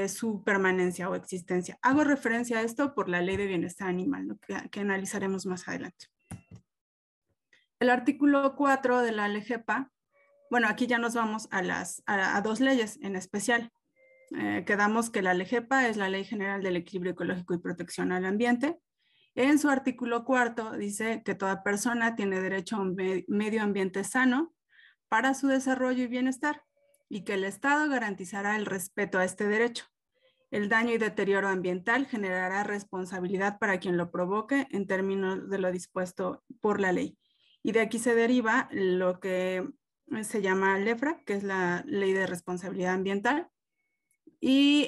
S3: su permanencia o existencia. Hago referencia a esto por la Ley de Bienestar Animal, ¿no? que analizaremos más adelante. El artículo 4 de la LGEPA, bueno, aquí ya nos vamos a dos leyes en especial. Quedamos que la LGEPA es la Ley General del Equilibrio Ecológico y Protección al Ambiente. En su artículo 4 dice que toda persona tiene derecho a un medio ambiente sano para su desarrollo y bienestar, y que el Estado garantizará el respeto a este derecho. El daño y deterioro ambiental generará responsabilidad para quien lo provoque en términos de lo dispuesto por la ley. Y de aquí se deriva lo que se llama LEFRA, que es la Ley de Responsabilidad Ambiental, y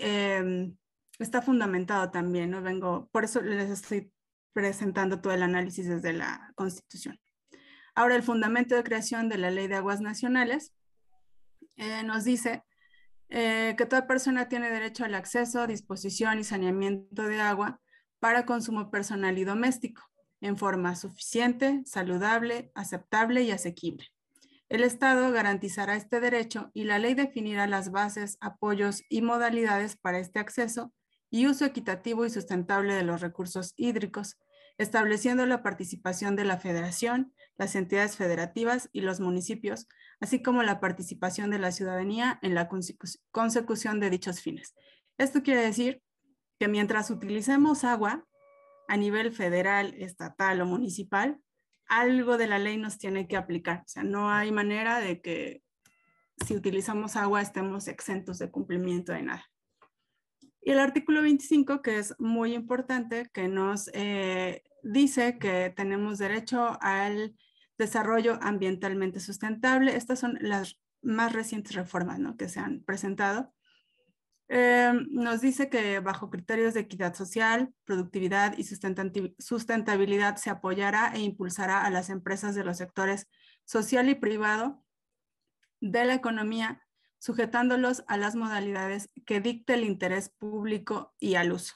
S3: está fundamentado también, ¿no? Por eso les estoy presentando todo el análisis desde la Constitución. Ahora, el fundamento de creación de la Ley de Aguas Nacionales nos dice que toda persona tiene derecho al acceso, disposición y saneamiento de agua para consumo personal y doméstico, en forma suficiente, saludable, aceptable y asequible. El Estado garantizará este derecho y la ley definirá las bases, apoyos y modalidades para este acceso y uso equitativo y sustentable de los recursos hídricos, estableciendo la participación de la Federación, las entidades federativas y los municipios, así como la participación de la ciudadanía en la consecución de dichos fines. Esto quiere decir que mientras utilicemos agua a nivel federal, estatal o municipal, algo de la ley nos tiene que aplicar. O sea, no hay manera de que si utilizamos agua estemos exentos de cumplimiento de nada. Y el artículo 25, que es muy importante, que nos dice que tenemos derecho al desarrollo ambientalmente sustentable. Estas son las más recientes reformas, ¿no?, que se han presentado. Nos dice que bajo criterios de equidad social, productividad y sustentabilidad se apoyará e impulsará a las empresas de los sectores social y privado de la economía, sujetándolos a las modalidades que dicte el interés público y al uso,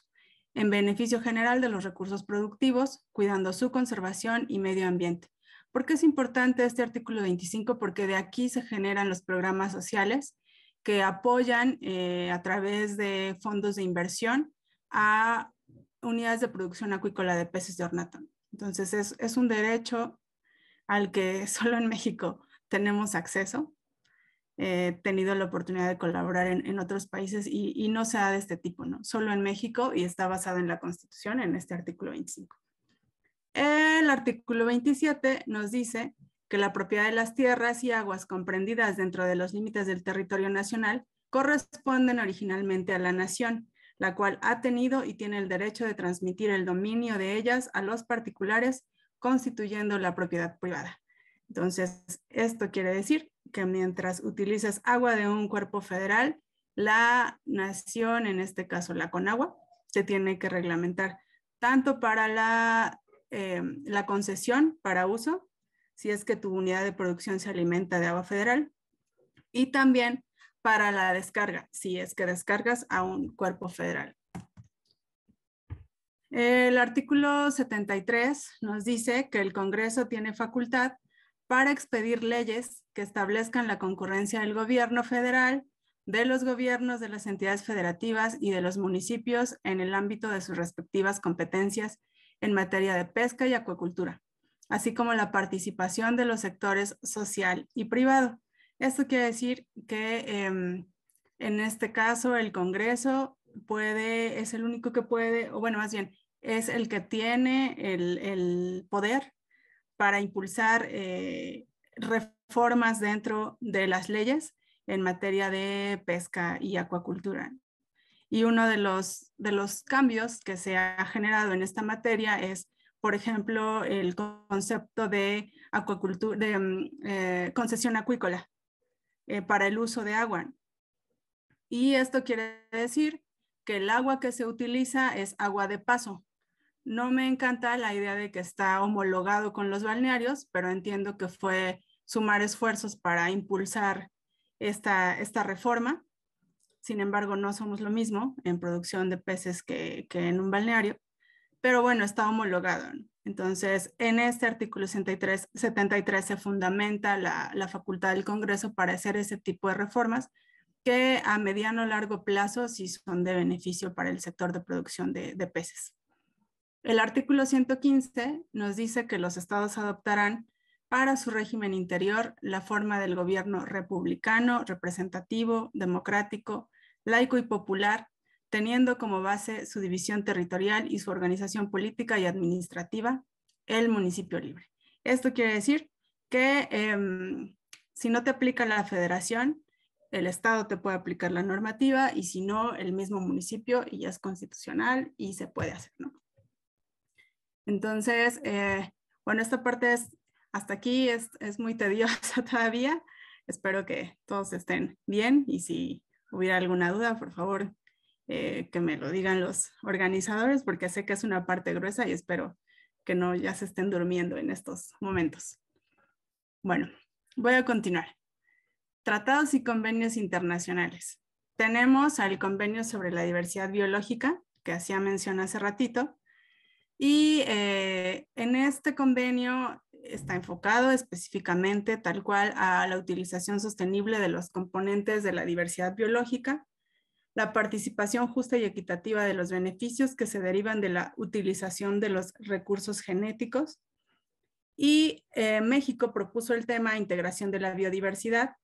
S3: en beneficio general de los recursos productivos, cuidando su conservación y medio ambiente. ¿Por qué es importante este artículo 25? Porque de aquí se generan los programas sociales que apoyan a través de fondos de inversión a unidades de producción acuícola de peces de ornato. Entonces es un derecho al que solo en México tenemos acceso. He tenido la oportunidad de colaborar en otros países y no se da de este tipo, ¿no? Solo en México, y está basado en la Constitución, en este artículo 25. El artículo 27 nos dice que la propiedad de las tierras y aguas comprendidas dentro de los límites del territorio nacional corresponden originalmente a la nación, la cual ha tenido y tiene el derecho de transmitir el dominio de ellas a los particulares, constituyendo la propiedad privada. Entonces, esto quiere decir que mientras utilices agua de un cuerpo federal, la nación, en este caso la Conagua, te tiene que reglamentar tanto para la concesión para uso, si es que tu unidad de producción se alimenta de agua federal, y también para la descarga, si es que descargas a un cuerpo federal. El artículo 73 nos dice que el Congreso tiene facultad para expedir leyes que establezcan la concurrencia del gobierno federal de los gobiernos de las entidades federativas y de los municipios en el ámbito de sus respectivas competencias en materia de pesca y acuacultura, así como la participación de los sectores social y privado. Esto quiere decir que en este caso el Congreso es el único que puede, o bueno, más bien, es el que tiene el poder para impulsar reformas dentro de las leyes en materia de pesca y acuacultura. Y uno de los cambios que se ha generado en esta materia es, por ejemplo, el concepto de acuacultura, de concesión acuícola para el uso de agua. Y esto quiere decir que el agua que se utiliza es agua de paso. No me encanta la idea de que está homologado con los balnearios, pero entiendo que fue sumar esfuerzos para impulsar esta reforma. Sin embargo, no somos lo mismo en producción de peces que en un balneario, pero bueno, está homologado, ¿no? Entonces, en este artículo 73 se fundamenta la facultad del Congreso para hacer ese tipo de reformas que a mediano o largo plazo sí son de beneficio para el sector de producción de peces. El artículo 115 nos dice que los estados adoptarán para su régimen interior la forma del gobierno republicano, representativo, democrático, laico y popular, teniendo como base su división territorial y su organización política y administrativa, el municipio libre. Esto quiere decir que si no te aplica la federación, el estado te puede aplicar la normativa y si no, el mismo municipio y ya es constitucional y se puede hacer, ¿no? Entonces, bueno, esta parte hasta aquí es muy tediosa todavía. Espero que todos estén bien y si hubiera alguna duda, por favor, que me lo digan los organizadores porque sé que es una parte gruesa y espero que no ya se estén durmiendo en estos momentos. Bueno, voy a continuar. Tratados y convenios internacionales. Tenemos al convenio sobre la diversidad biológica, que hacía mención hace ratito, y en este convenio está enfocado específicamente tal cual a la utilización sostenible de los componentes de la diversidad biológica, la participación justa y equitativa de los beneficios que se derivan de la utilización de los recursos genéticos. Y México propuso el tema integración de la biodiversidad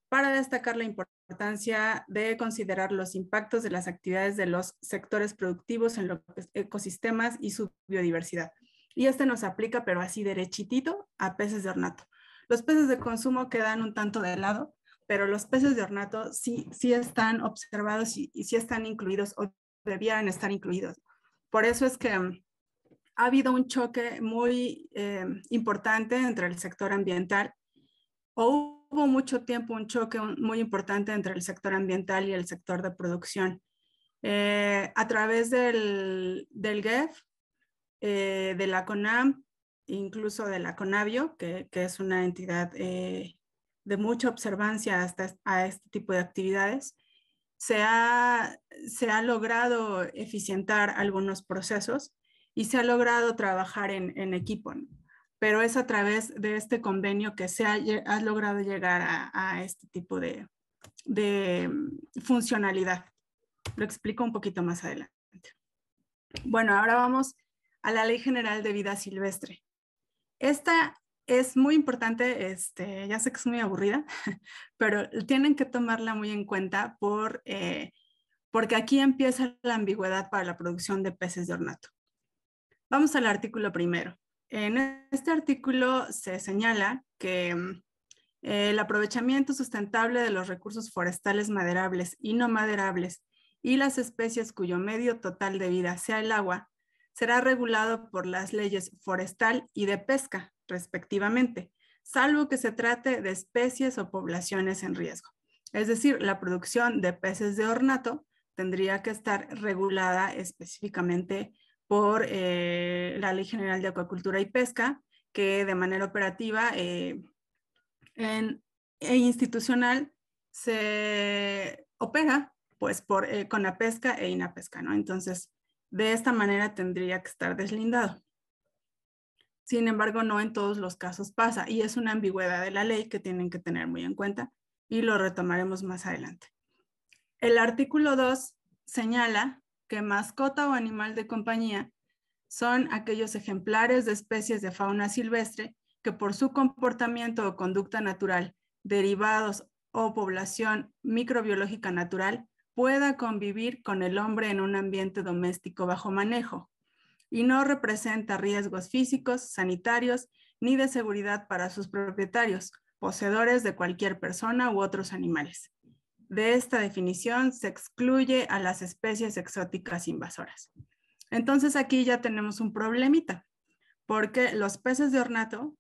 S3: para destacar la importancia de considerar los impactos de las actividades de los sectores productivos en los ecosistemas y su biodiversidad. Y este nos aplica, pero así derechitito, a peces de ornato. Los peces de consumo quedan un tanto de lado, pero los peces de ornato sí están observados y sí están incluidos o debieran estar incluidos. Por eso es que ha habido un choque muy importante entre el sector ambiental. Hubo mucho tiempo un choque muy importante entre el sector ambiental y el sector de producción. A través del GEF, de la CONAM, incluso de la CONABIO, que es una entidad de mucha observancia a este tipo de actividades, se ha logrado eficientar algunos procesos y se ha logrado trabajar en equipo, ¿no? Pero es a través de este convenio que se ha logrado llegar a este tipo de funcionalidad. Lo explico un poquito más adelante. Bueno, ahora vamos a la Ley General de Vida Silvestre. Esta es muy importante, ya sé que es muy aburrida, pero tienen que tomarla muy en cuenta porque aquí empieza la ambigüedad para la producción de peces de ornato. Vamos al artículo primero. En este artículo se señala que el aprovechamiento sustentable de los recursos forestales maderables y no maderables y las especies cuyo medio total de vida sea el agua, será regulado por las leyes forestal y de pesca, respectivamente, salvo que se trate de especies o poblaciones en riesgo. Es decir, la producción de peces de ornato tendría que estar regulada específicamente por la Ley General de Acuacultura y Pesca, que de manera operativa e institucional se opera pues por CONAPESCA e INAPESCA, ¿no? Entonces, de esta manera tendría que estar deslindado. Sin embargo, no en todos los casos pasa y es una ambigüedad de la ley que tienen que tener muy en cuenta y lo retomaremos más adelante. El artículo 2 señala que mascota o animal de compañía son aquellos ejemplares de especies de fauna silvestre que por su comportamiento o conducta natural, derivados o población microbiológica natural, pueda convivir con el hombre en un ambiente doméstico bajo manejo y no representa riesgos físicos, sanitarios, ni de seguridad para sus propietarios, poseedores de cualquier persona u otros animales. De esta definición se excluye a las especies exóticas invasoras. Entonces aquí ya tenemos un problemita, porque los peces de ornato,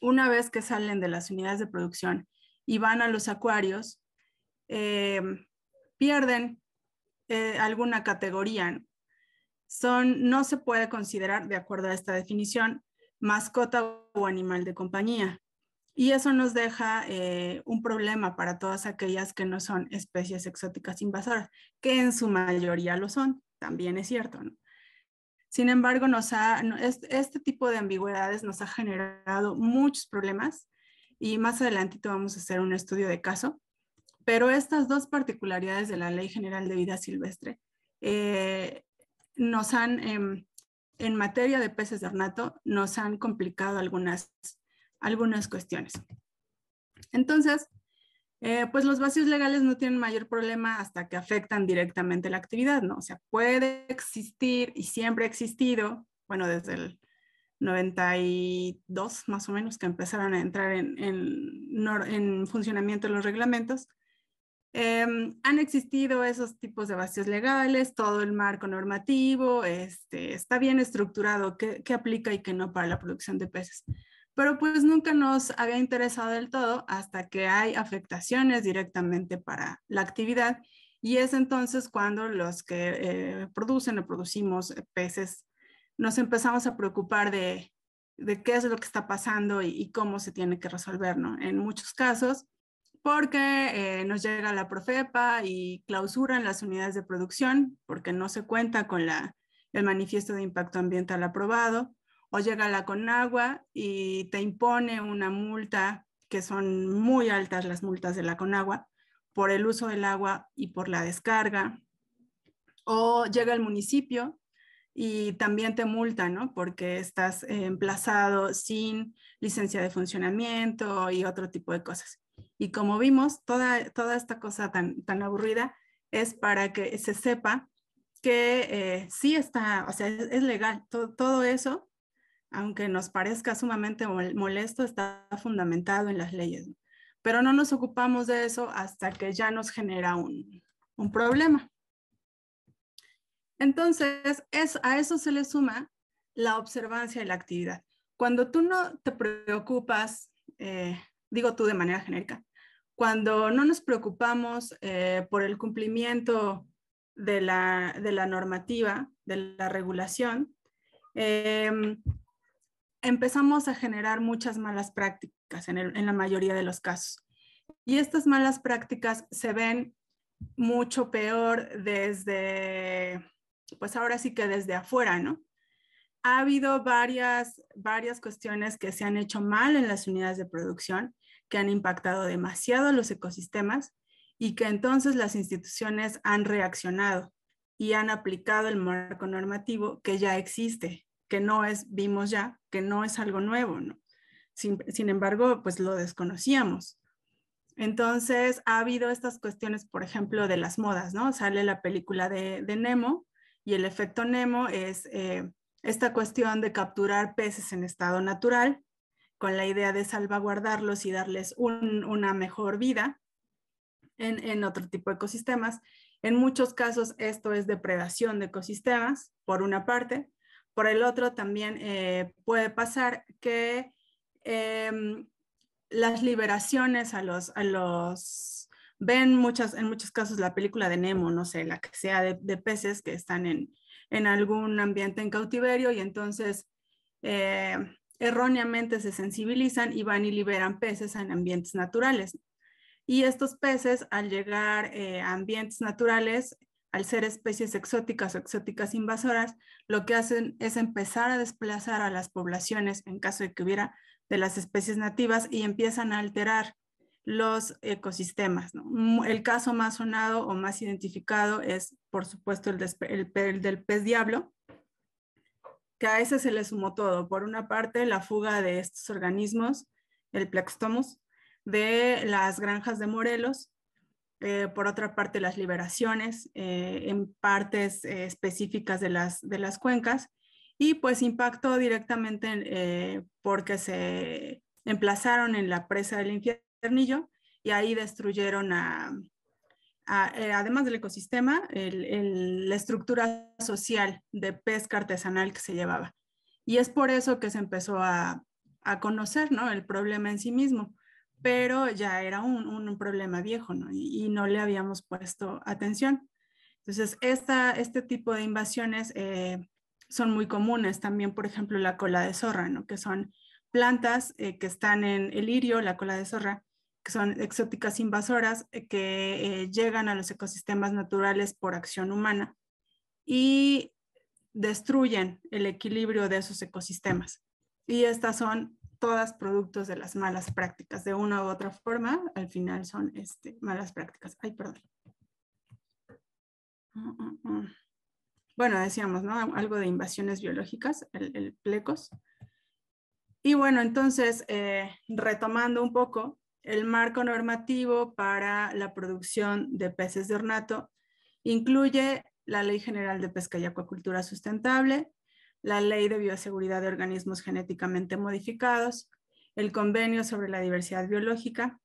S3: una vez que salen de las unidades de producción y van a los acuarios, pierden alguna categoría. No se puede considerar, de acuerdo a esta definición, mascota o animal de compañía. Y eso nos deja un problema para todas aquellas que no son especies exóticas invasoras, que en su mayoría lo son, también es cierto, ¿no? Sin embargo, este tipo de ambigüedades nos ha generado muchos problemas y más adelantito vamos a hacer un estudio de caso, pero estas dos particularidades de la Ley General de Vida Silvestre nos han, en materia de peces de ornato, nos han complicado algunas cuestiones. Entonces, pues los vacíos legales no tienen mayor problema hasta que afectan directamente la actividad, ¿no? O sea, puede existir y siempre ha existido, bueno, desde el 92 más o menos que empezaron a entrar en funcionamiento los reglamentos, han existido esos tipos de vacíos legales, todo el marco normativo, está bien estructurado qué aplica y qué no para la producción de peces. Pero pues nunca nos había interesado del todo hasta que hay afectaciones directamente para la actividad y es entonces cuando los que producen o producimos peces nos empezamos a preocupar de qué es lo que está pasando y cómo se tiene que resolver, ¿no? En muchos casos, porque nos llega la Profepa y clausuran las unidades de producción porque no se cuenta con el manifiesto de impacto ambiental aprobado, o llega la Conagua y te impone una multa, que son muy altas las multas de la Conagua, por el uso del agua y por la descarga, o llega el municipio y también te multa, ¿no? Porque estás emplazado sin licencia de funcionamiento y otro tipo de cosas. Y como vimos, toda esta cosa tan aburrida es para que se sepa que sí está, o sea, es legal, todo eso, aunque nos parezca sumamente molesto, está fundamentado en las leyes, ¿no? Pero no nos ocupamos de eso hasta que ya nos genera un problema. Entonces, a eso se le suma la observancia de la actividad. Cuando tú no te preocupas, digo tú de manera genérica, cuando no nos preocupamos por el cumplimiento de la normativa, de la regulación, empezamos a generar muchas malas prácticas en la mayoría de los casos. Y estas malas prácticas se ven mucho peor pues ahora sí que desde afuera, ¿no? Ha habido varias cuestiones que se han hecho mal en las unidades de producción, que han impactado demasiado a los ecosistemas y que entonces las instituciones han reaccionado y han aplicado el marco normativo que ya existe, vimos ya, que no es algo nuevo, ¿no? Sin embargo, pues lo desconocíamos. Entonces, ha habido estas cuestiones, por ejemplo, de las modas, ¿no? Sale la película de Nemo y el efecto Nemo es esta cuestión de capturar peces en estado natural con la idea de salvaguardarlos y darles una mejor vida en otro tipo de ecosistemas. En muchos casos esto es depredación de ecosistemas, por una parte. Por el otro también puede pasar que las liberaciones ven en muchos casos la película de Nemo, no sé, la que sea de peces que están en algún ambiente en cautiverio y entonces erróneamente se sensibilizan y van y liberan peces en ambientes naturales. Y estos peces, al llegar a ambientes naturales, al ser especies exóticas o exóticas invasoras, lo que hacen es empezar a desplazar a las poblaciones, en caso de que hubiera, de las especies nativas y empiezan a alterar los ecosistemas, ¿no? El caso más sonado o más identificado es, por supuesto, el del pez diablo, que a ese se le sumó todo. Por una parte, la fuga de estos organismos, el Plexistomus, de las granjas de Morelos. Por otra parte, las liberaciones en partes específicas de las cuencas. Y pues impactó directamente porque se emplazaron en la presa del Infiernillo y ahí destruyeron además del ecosistema, la estructura social de pesca artesanal que se llevaba. Y es por eso que se empezó a conocer, ¿no?, el problema en sí mismo, pero ya era un problema viejo, ¿no? Y no le habíamos puesto atención. Entonces, este tipo de invasiones son muy comunes. También, por ejemplo, la cola de zorra, ¿no?, que son plantas que están en el lirio, la cola de zorra, que son exóticas invasoras que llegan a los ecosistemas naturales por acción humana y destruyen el equilibrio de esos ecosistemas. Y estas son todas productos de las malas prácticas. De una u otra forma, al final son malas prácticas. Ay, perdón. Bueno, decíamos, ¿no?, algo de invasiones biológicas, el plecos. Y bueno, entonces, retomando un poco, el marco normativo para la producción de peces de ornato incluye la Ley General de Pesca y Acuacultura Sustentable, la Ley de Bioseguridad de Organismos Genéticamente Modificados, el Convenio sobre la Diversidad Biológica,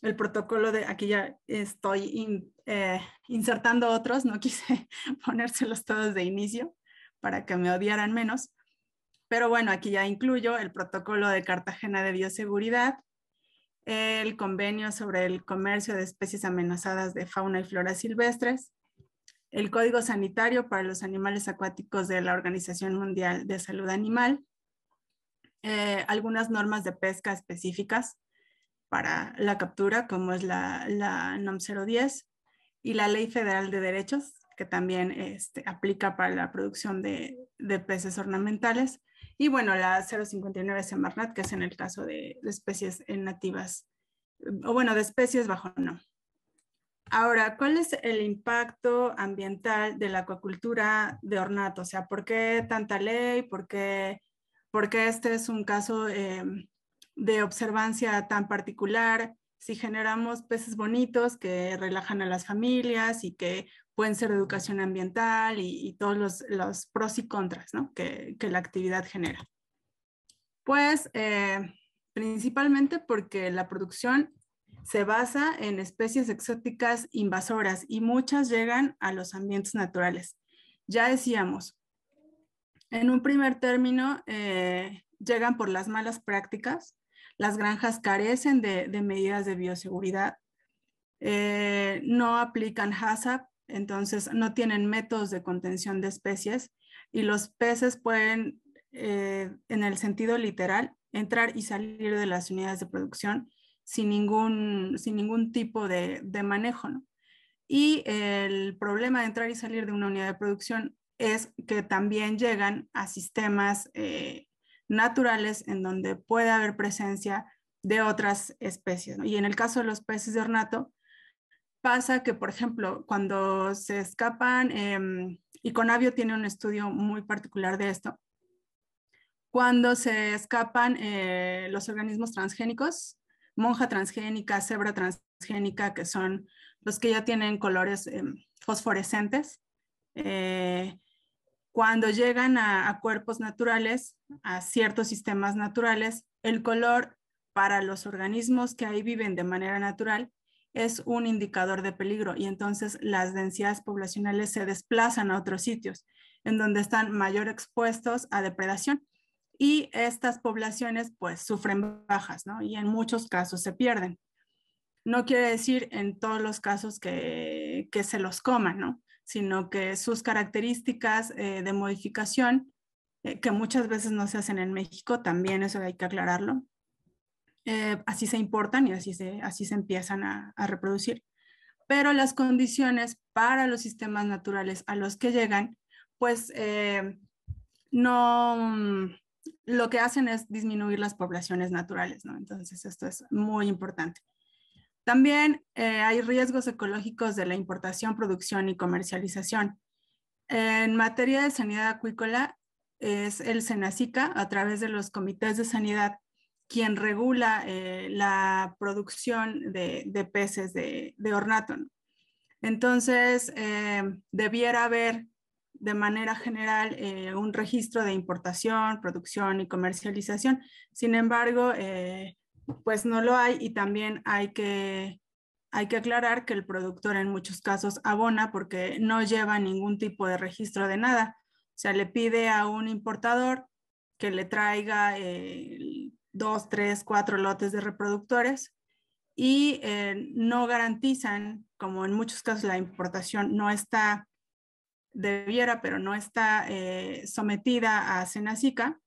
S3: el protocolo de, aquí ya estoy insertando otros, no quise ponérselos todos de inicio para que me odiaran menos, pero bueno, aquí ya incluyo el protocolo de Cartagena de Bioseguridad, el convenio sobre el comercio de especies amenazadas de fauna y flora silvestres, el Código Sanitario para los Animales Acuáticos de la Organización Mundial de Salud Animal, algunas normas de pesca específicas para la captura, como es la NOM 010, y la Ley Federal de Derechos, que también aplica para la producción de peces ornamentales, y bueno, la 059 Semarnat, que es en el caso de especies nativas, o bueno, de especies bajo NOM. Ahora, ¿cuál es el impacto ambiental de la acuacultura de ornato? O sea, ¿por qué tanta ley? ¿Por qué este es un caso de observancia tan particular? Si generamos peces bonitos que relajan a las familias y que pueden ser de educación ambiental y todos los pros y contras, ¿no?, que la actividad genera. Pues principalmente porque la producción se basa en especies exóticas invasoras y muchas llegan a los ambientes naturales. Ya decíamos, en un primer término, llegan por las malas prácticas. Las granjas carecen de medidas de bioseguridad, no aplican HACCP, entonces no tienen métodos de contención de especies y los peces pueden, en el sentido literal, entrar y salir de las unidades de producción sin ningún tipo de manejo, ¿no? Y el problema de entrar y salir de una unidad de producción es que también llegan a sistemas naturales en donde puede haber presencia de otras especies, ¿no? Y en el caso de los peces de ornato, pasa que, por ejemplo, cuando se escapan, y Conavio tiene un estudio muy particular de esto, cuando se escapan los organismos transgénicos, monja transgénica, cebra transgénica, que son los que ya tienen colores fosforescentes, cuando llegan a cuerpos naturales, a ciertos sistemas naturales, el color para los organismos que ahí viven de manera natural es un indicador de peligro y entonces las densidades poblacionales se desplazan a otros sitios en donde están mayor expuestos a depredación y estas poblaciones pues sufren bajas, ¿no? Y en muchos casos se pierden. No quiere decir en todos los casos que se los coman, ¿no?, sino que sus características de modificación, que muchas veces no se hacen en México, también eso hay que aclararlo, así se importan y así se empiezan a reproducir. Pero las condiciones para los sistemas naturales a los que llegan, pues no, lo que hacen es disminuir las poblaciones naturales, ¿no? Entonces esto es muy importante. También hay riesgos ecológicos de la importación, producción y comercialización. En materia de sanidad acuícola, es el SENACICA, a través de los comités de sanidad, quien regula la producción de peces de ornato. Entonces, debiera haber de manera general un registro de importación, producción y comercialización. Sin embargo, pues no lo hay, y también hay que aclarar que el productor en muchos casos abona porque no lleva ningún tipo de registro de nada. O sea, le pide a un importador que le traiga 2, 3, 4 lotes de reproductores, y no garantizan, como en muchos casos la importación no está, debiera, pero no está sometida a SENACICA,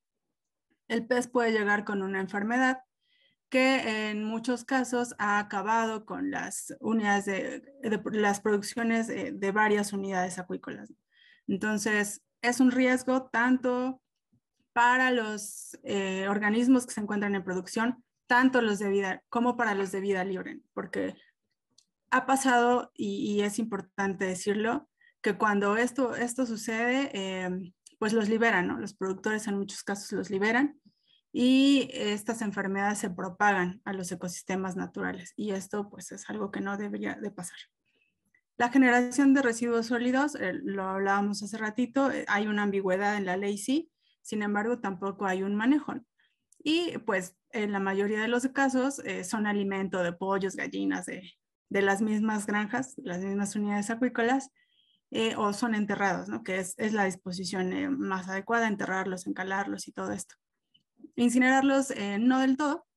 S3: el pez puede llegar con una enfermedad que en muchos casos ha acabado con las unidades las producciones de varias unidades acuícolas. Entonces, es un riesgo tanto para los organismos que se encuentran en producción, tanto los de vida como para los de vida libre, porque ha pasado, y es importante decirlo, que cuando esto sucede, pues los liberan, ¿no? Los productores en muchos casos los liberan, y estas enfermedades se propagan a los ecosistemas naturales, y esto pues es algo que no debería de pasar. La generación de residuos sólidos, lo hablábamos hace ratito, hay una ambigüedad en la ley, sí, sin embargo tampoco hay un manejo. Y pues en la mayoría de los casos son alimento de pollos, gallinas, de las mismas granjas, las mismas unidades acuícolas, o son enterrados, ¿no? Que es la disposición más adecuada, enterrarlos, encalarlos y todo esto. Incinerarlos no del todo,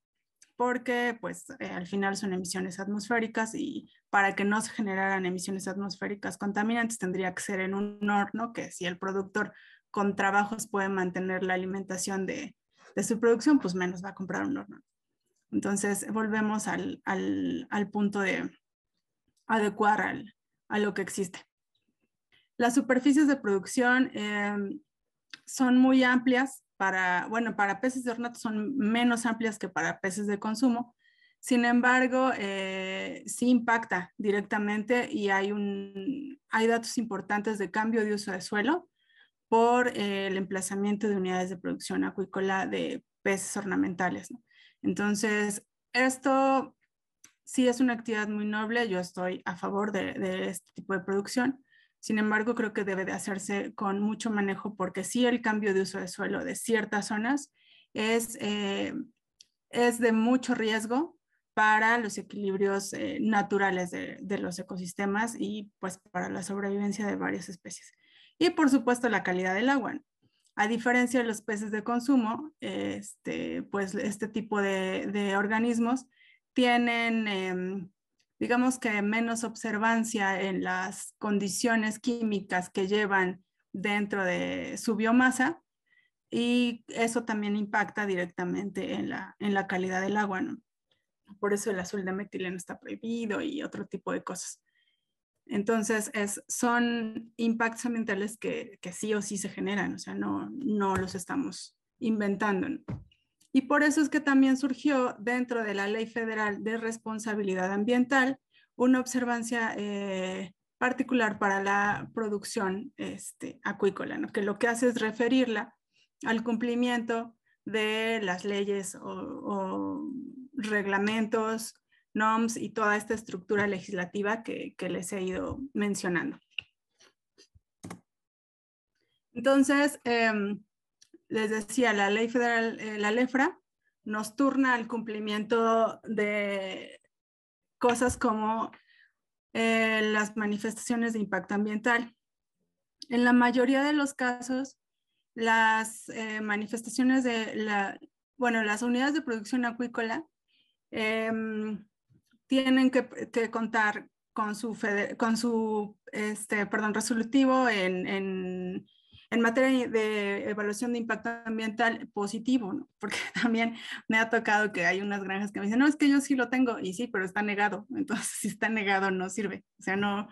S3: porque pues al final son emisiones atmosféricas, y para que no se generaran emisiones atmosféricas contaminantes tendría que ser en un horno, que si el productor con trabajos puede mantener la alimentación de su producción, pues menos va a comprar un horno. Entonces volvemos al punto de adecuar a lo que existe. Las superficies de producción son muy amplias. Para peces de ornato son menos amplias que para peces de consumo. Sin embargo, sí impacta directamente, y hay datos importantes de cambio de uso de suelo por el emplazamiento de unidades de producción acuícola de peces ornamentales, ¿no? Entonces, esto sí es una actividad muy noble. Yo estoy a favor de este tipo de producción. Sin embargo, creo que debe de hacerse con mucho manejo, porque sí el cambio de uso de suelo de ciertas zonas es de mucho riesgo para los equilibrios naturales de los ecosistemas, y pues para la sobrevivencia de varias especies. Y por supuesto la calidad del agua. A diferencia de los peces de consumo, pues este tipo de organismos tienen, digamos que menos observancia en las condiciones químicas que llevan dentro de su biomasa, y eso también impacta directamente en la calidad del agua, ¿no? Por eso el azul de metileno está prohibido y otro tipo de cosas. Entonces, son impactos ambientales que sí o sí se generan, o sea, no los estamos inventando, ¿no? Y por eso es que también surgió dentro de la Ley Federal de Responsabilidad Ambiental una observancia particular para la producción acuícola, ¿no? Que lo que hace es referirla al cumplimiento de las leyes o reglamentos, NOMS y toda esta estructura legislativa que les he ido mencionando. Entonces, les decía, la ley federal, la LEFRA, nos turna al cumplimiento de cosas como las manifestaciones de impacto ambiental. En la mayoría de los casos, las manifestaciones de las unidades de producción acuícola tienen que contar con su resolutivo en materia de evaluación de impacto ambiental positivo, ¿no? Porque también me ha tocado que hay unas granjas que me dicen, no, es que yo sí lo tengo, y sí, pero está negado. Entonces, si está negado, no sirve. O sea, no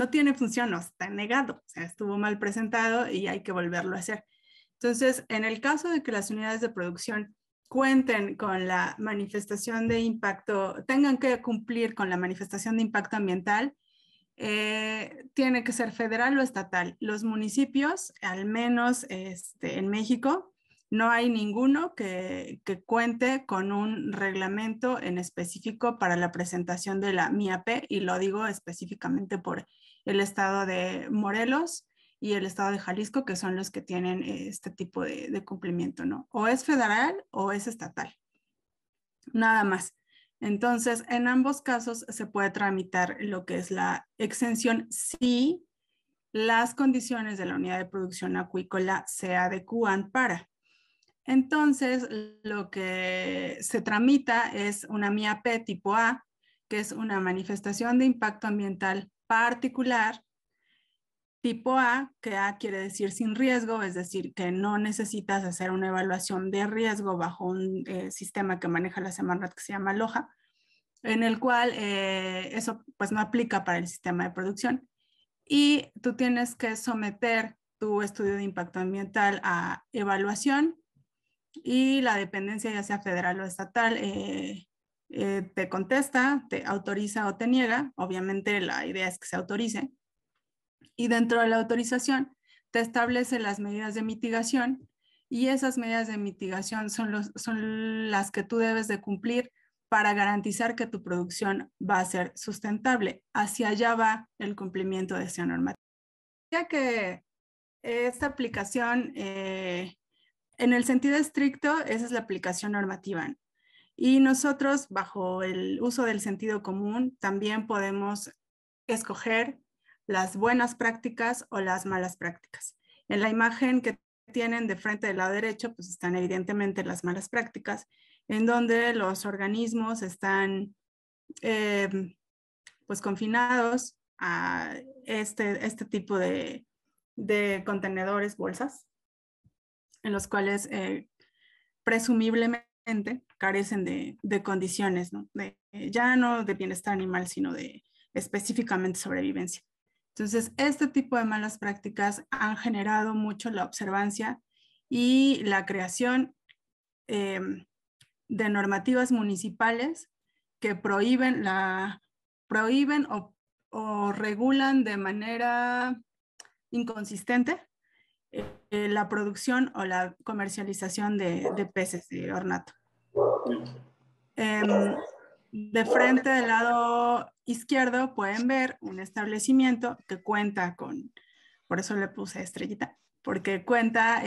S3: tiene función, no está negado. O sea, estuvo mal presentado y hay que volverlo a hacer. Entonces, en el caso de que las unidades de producción cuenten con la manifestación de impacto, tengan que cumplir con la manifestación de impacto ambiental, tiene que ser federal o estatal. Los municipios, al menos en México, no hay ninguno que cuente con un reglamento en específico para la presentación de la MIAP, y lo digo específicamente por el estado de Morelos y el estado de Jalisco, que son los que tienen este tipo de cumplimiento, ¿no? O es federal o es estatal, nada más. Entonces, en ambos casos se puede tramitar lo que es la exención si las condiciones de la unidad de producción acuícola se adecúan para. Entonces, lo que se tramita es una MIAP tipo A, que es una manifestación de impacto ambiental particular. Tipo A, que A quiere decir sin riesgo, es decir, que no necesitas hacer una evaluación de riesgo bajo un sistema que maneja la Semarnat que se llama LOJA, en el cual eso pues no aplica para el sistema de producción. Y tú tienes que someter tu estudio de impacto ambiental a evaluación, y la dependencia, ya sea federal o estatal, te contesta, te autoriza o te niega. Obviamente la idea es que se autorice. Y dentro de la autorización te establece las medidas de mitigación, y esas medidas de mitigación son las que tú debes de cumplir para garantizar que tu producción va a ser sustentable. Hacia allá va el cumplimiento de esa normativa. Ya que esta aplicación, en el sentido estricto, esa es la aplicación normativa. Y nosotros, bajo el uso del sentido común, también podemos escoger las buenas prácticas o las malas prácticas. En la imagen que tienen de frente del lado derecho, pues están evidentemente las malas prácticas, en donde los organismos están pues confinados a este tipo de contenedores, bolsas, en los cuales presumiblemente carecen de condiciones, ¿no? Ya no de bienestar animal, sino de específicamente sobrevivencia. Entonces, este tipo de malas prácticas han generado mucho la observancia y la creación de normativas municipales que prohíben o regulan de manera inconsistente la producción o la comercialización de peces de ornato. De frente del lado izquierdo pueden ver un establecimiento que cuenta con, por eso le puse estrellita, porque cuenta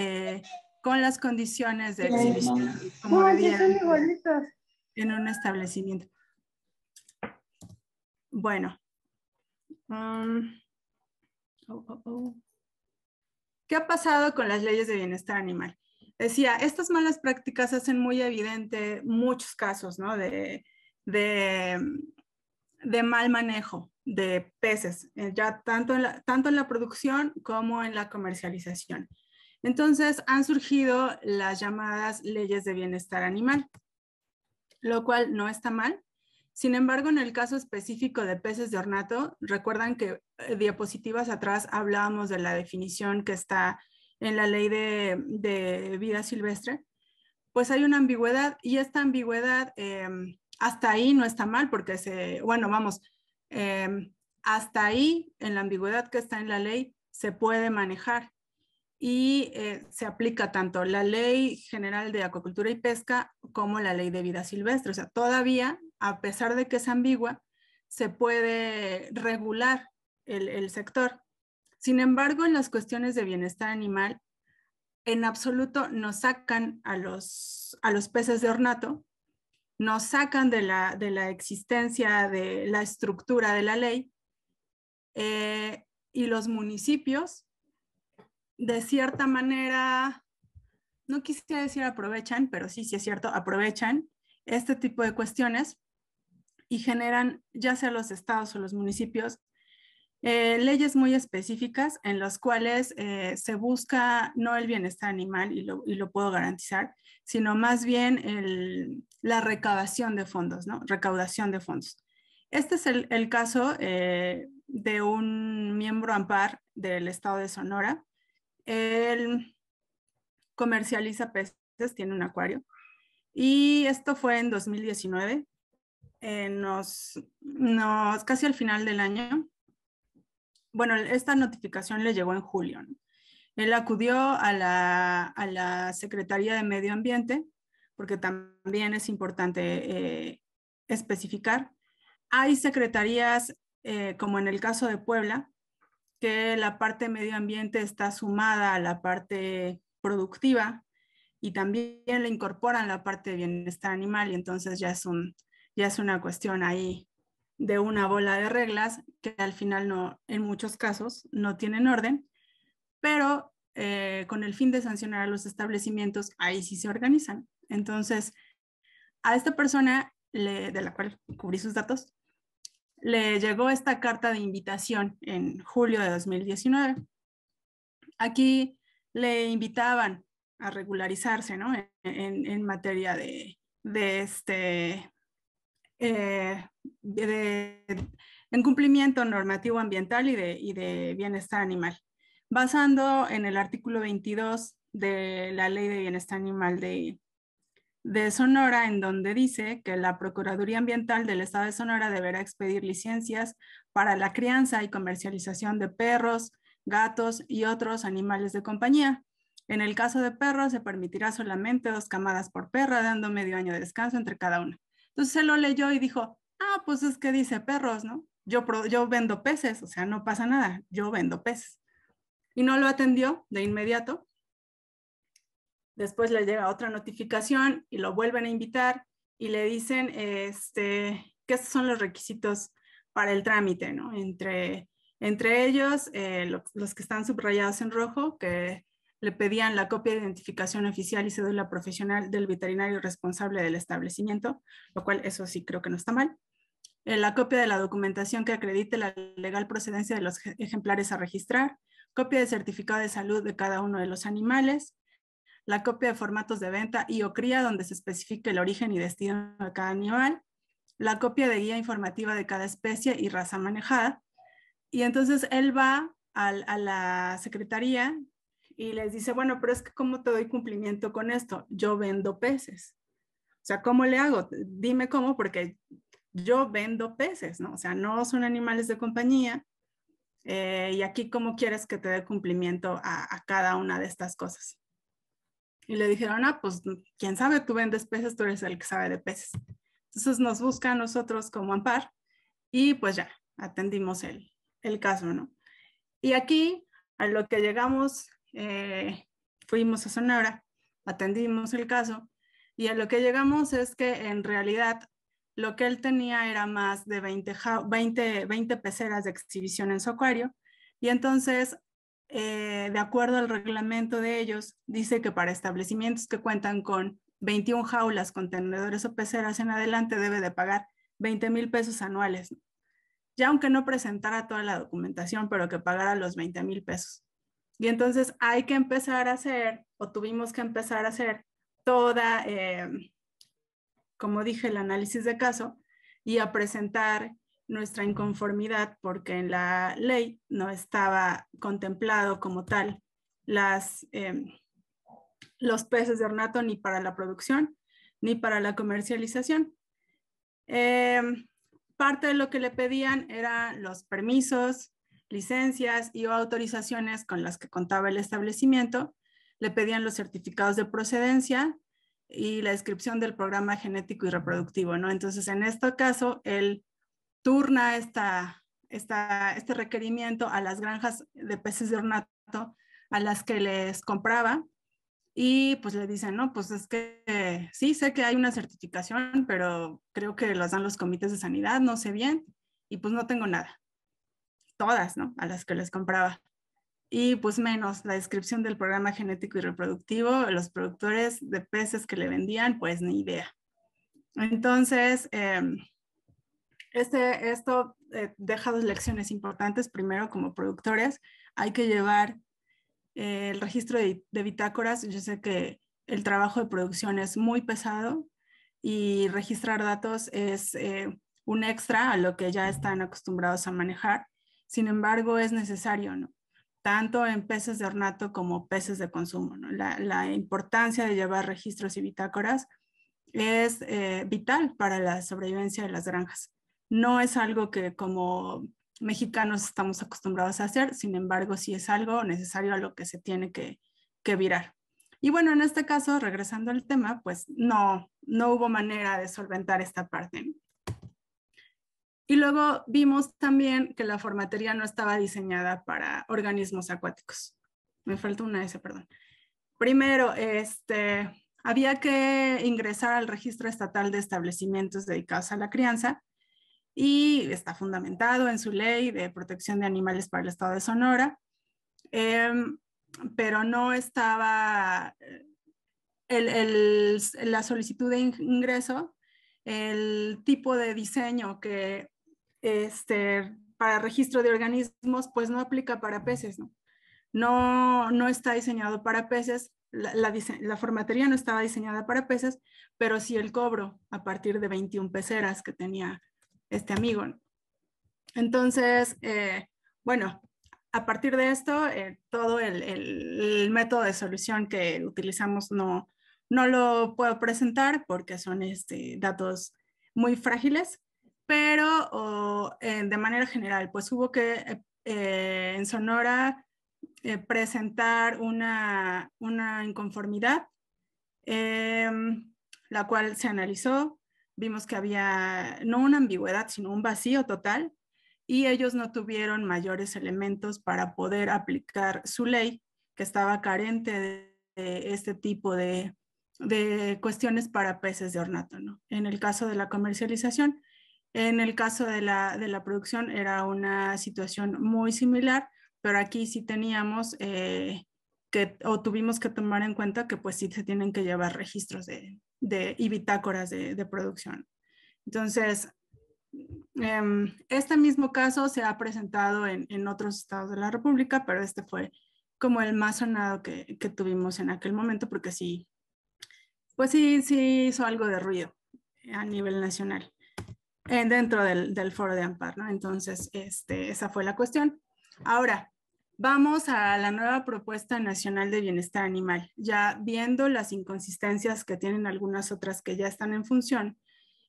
S3: con las condiciones de exhibición como en un establecimiento. Bueno. ¿Qué ha pasado con las leyes de bienestar animal? Decía, estas malas prácticas hacen muy evidente muchos casos, ¿no? de mal manejo de peces, ya tanto en la producción como en la comercialización. Entonces han surgido las llamadas leyes de bienestar animal, lo cual no está mal. Sin embargo, en el caso específico de peces de ornato, recuerdan que diapositivas atrás hablábamos de la definición que está en la ley de vida silvestre. Pues hay una ambigüedad, y esta ambigüedad hasta ahí no está mal, porque hasta ahí en la ambigüedad que está en la ley se puede manejar, y se aplica tanto la Ley General de Acuacultura y Pesca como la Ley de Vida Silvestre. O sea, todavía, a pesar de que es ambigua, se puede regular el sector. Sin embargo, en las cuestiones de bienestar animal, en absoluto nos sacan a los peces de ornato, nos sacan de la existencia de la estructura de la ley, y los municipios, de cierta manera, no quisiera decir aprovechan, pero sí es cierto, aprovechan este tipo de cuestiones y generan, ya sea los estados o los municipios, leyes muy específicas en las cuales se busca no el bienestar animal, y lo puedo garantizar, sino más bien la recaudación de fondos, ¿no? Recaudación de fondos. Este es el caso de un miembro AMPAR del estado de Sonora. Él comercializa peces, tiene un acuario, Y esto fue en 2019, casi al final del año. Bueno, esta notificación le llegó en julio, ¿no? Él acudió a la Secretaría de Medio Ambiente, porque también es importante especificar. Hay secretarías, como en el caso de Puebla, que la parte de medio ambiente está sumada a la parte productiva y también le incorporan la parte de bienestar animal, y entonces ya es una cuestión ahí de una bola de reglas que al final no, en muchos casos no tienen orden, pero con el fin de sancionar a los establecimientos, ahí sí se organizan. Entonces, a esta persona de la cual cubrí sus datos, le llegó esta carta de invitación en julio de 2019. Aquí le invitaban a regularizarse, ¿no? En materia en cumplimiento normativo ambiental y de bienestar animal, basando en el artículo 22 de la Ley de Bienestar Animal de Sonora, en donde dice que la Procuraduría Ambiental del Estado de Sonora deberá expedir licencias para la crianza y comercialización de perros, gatos y otros animales de compañía. En el caso de perros, se permitirá solamente 2 camadas por perra, dando medio año de descanso entre cada una. Entonces se lo leyó y dijo, pues es que dice perros, ¿no? Yo vendo peces, o sea, no pasa nada, yo vendo peces. Y no lo atendió de inmediato. Después le llega otra notificación y lo vuelven a invitar y le dicen que estos son los requisitos para el trámite, ¿no? Entre ellos, los que están subrayados en rojo, que le pedían la copia de identificación oficial y cédula profesional del veterinario responsable del establecimiento, lo cual eso sí creo que no está mal. La copia de la documentación que acredite la legal procedencia de los ejemplares a registrar, copia de certificado de salud de cada uno de los animales, la copia de formatos de venta y o cría donde se especifique el origen y destino de cada animal, la copia de guía informativa de cada especie y raza manejada. Y entonces él va a la secretaría y les dice, bueno, pero es que ¿cómo te doy cumplimiento con esto? Yo vendo peces. O sea, ¿cómo le hago? Dime cómo, porque yo vendo peces, ¿no? O sea, no son animales de compañía. Y aquí, ¿cómo quieres que te dé cumplimiento a cada una de estas cosas? Y le dijeron, pues quién sabe, tú vendes peces, tú eres el que sabe de peces. Entonces nos busca a nosotros como Ampar y pues ya, atendimos el caso, ¿no? Y aquí, a lo que llegamos, fuimos a Sonora, atendimos el caso y a lo que llegamos es que en realidad lo que él tenía era más de 20 peceras de exhibición en su acuario, y entonces de acuerdo al reglamento de ellos, dice que para establecimientos que cuentan con 21 jaulas, contenedores o peceras en adelante debe de pagar 20,000 pesos anuales. Ya aunque no presentara toda la documentación, pero que pagara los 20,000 pesos. Y entonces hay que empezar a hacer, o tuvimos que empezar a hacer toda, como dije, el análisis de caso y a presentar nuestra inconformidad porque en la ley no estaba contemplado como tal los peces de ornato ni para la producción ni para la comercialización. Parte de lo que le pedían eran los permisos, licencias y autorizaciones con las que contaba el establecimiento. Le pedían los certificados de procedencia y la descripción del programa genético y reproductivo, ¿no? Entonces, en este caso, él turna este requerimiento a las granjas de peces de ornato a las que les compraba y pues le dicen, no, pues es que sí, sé que hay una certificación, pero creo que las dan los comités de sanidad, no sé bien, y pues no tengo nada. Todas, ¿no? A las que les compraba. Y pues menos la descripción del programa genético y reproductivo, los productores de peces que le vendían, pues ni idea. Entonces, esto deja 2 lecciones importantes. Primero, como productores, hay que llevar el registro de bitácoras. Yo sé que el trabajo de producción es muy pesado y registrar datos es un extra a lo que ya están acostumbrados a manejar. Sin embargo, es necesario, ¿no? Tanto en peces de ornato como peces de consumo, ¿no? La importancia de llevar registros y bitácoras es vital para la sobrevivencia de las granjas. No es algo que como mexicanos estamos acostumbrados a hacer, sin embargo, sí es algo necesario a lo que se tiene que virar. Y bueno, en este caso, regresando al tema, pues no hubo manera de solventar esta parte. Y luego vimos también que la formatería no estaba diseñada para organismos acuáticos. Me falta una S, perdón. Primero, había que ingresar al registro estatal de establecimientos dedicados a la crianza y está fundamentado en su ley de protección de animales para el estado de Sonora, pero no estaba la solicitud de ingreso, el tipo de diseño que para registro de organismos pues no aplica para peces, ¿no? No está diseñado para peces, la formatería no estaba diseñada para peces, pero sí el cobro a partir de 21 peceras que tenía este amigo. Entonces, bueno, a partir de esto, todo el método de solución que utilizamos no lo puedo presentar porque son datos muy frágiles, pero de manera general, pues hubo que en Sonora presentar una inconformidad, la cual se analizó. Vimos que había no una ambigüedad, sino un vacío total, y ellos no tuvieron mayores elementos para poder aplicar su ley, que estaba carente de este tipo de cuestiones para peces de ornato, ¿no? En el caso de la comercialización, en el caso de la producción era una situación muy similar, pero aquí sí teníamos tuvimos que tomar en cuenta que pues sí se tienen que llevar registros y bitácoras de producción. Entonces, este mismo caso se ha presentado en otros estados de la República, pero este fue como el más sonado que tuvimos en aquel momento, porque sí, pues sí hizo algo de ruido a nivel nacional dentro del foro de amparo, ¿no? Entonces, esa fue la cuestión. Ahora, vamos a la nueva propuesta nacional de bienestar animal, ya viendo las inconsistencias que tienen algunas otras que ya están en función.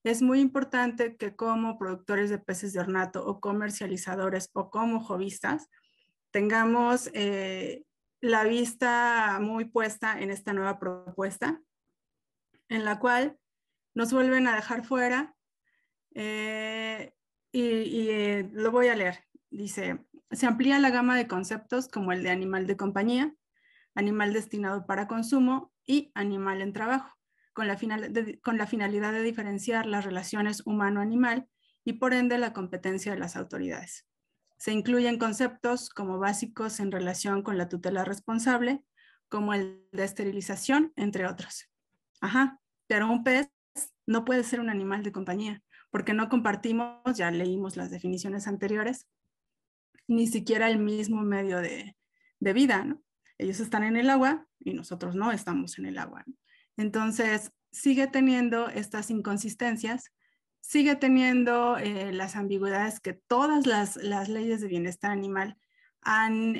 S3: Es muy importante que como productores de peces de ornato o comercializadores o como hobbyistas tengamos la vista muy puesta en esta nueva propuesta, en la cual nos vuelven a dejar fuera lo voy a leer. Dice, se amplía la gama de conceptos como el de animal de compañía, animal destinado para consumo y animal en trabajo, con la finalidad de diferenciar las relaciones humano-animal y por ende la competencia de las autoridades. Se incluyen conceptos como básicos en relación con la tutela responsable, como el de esterilización, entre otros. Ajá, pero un pez no puede ser un animal de compañía, porque no compartimos, ya leímos las definiciones anteriores, ni siquiera el mismo medio de vida, ¿no? Ellos están en el agua y nosotros no estamos en el agua, ¿no? Entonces, sigue teniendo estas inconsistencias, sigue teniendo las ambigüedades que todas las leyes de bienestar animal han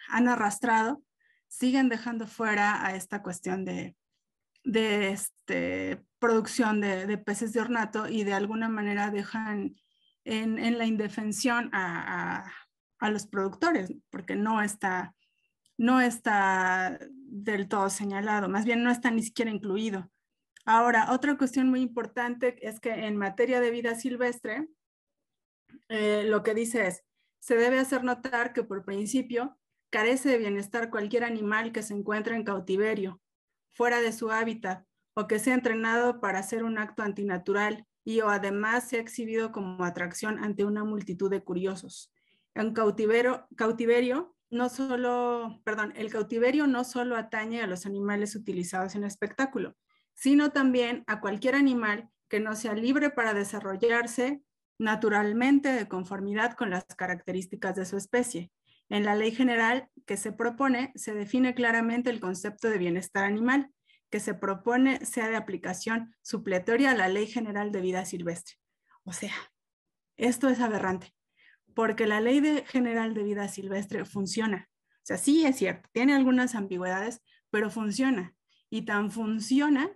S3: arrastrado, siguen dejando fuera a esta cuestión de producción de peces de ornato y de alguna manera dejan en la indefensión a los productores, porque no está del todo señalado, más bien no está ni siquiera incluido. Ahora, otra cuestión muy importante es que en materia de vida silvestre, lo que dice es, se debe hacer notar que por principio carece de bienestar cualquier animal que se encuentre en cautiverio, fuera de su hábitat, o que sea entrenado para hacer un acto antinatural y o además sea exhibido como atracción ante una multitud de curiosos. En cautiverio no solo, el cautiverio no solo atañe a los animales utilizados en espectáculo, sino también a cualquier animal que no sea libre para desarrollarse naturalmente de conformidad con las características de su especie. En la ley general que se propone, se define claramente el concepto de bienestar animal, que se propone sea de aplicación supletoria a la Ley General de Vida Silvestre. O sea, esto es aberrante, porque la Ley General de Vida Silvestre funciona. O sea, sí es cierto, tiene algunas ambigüedades, pero funciona. Y tan funciona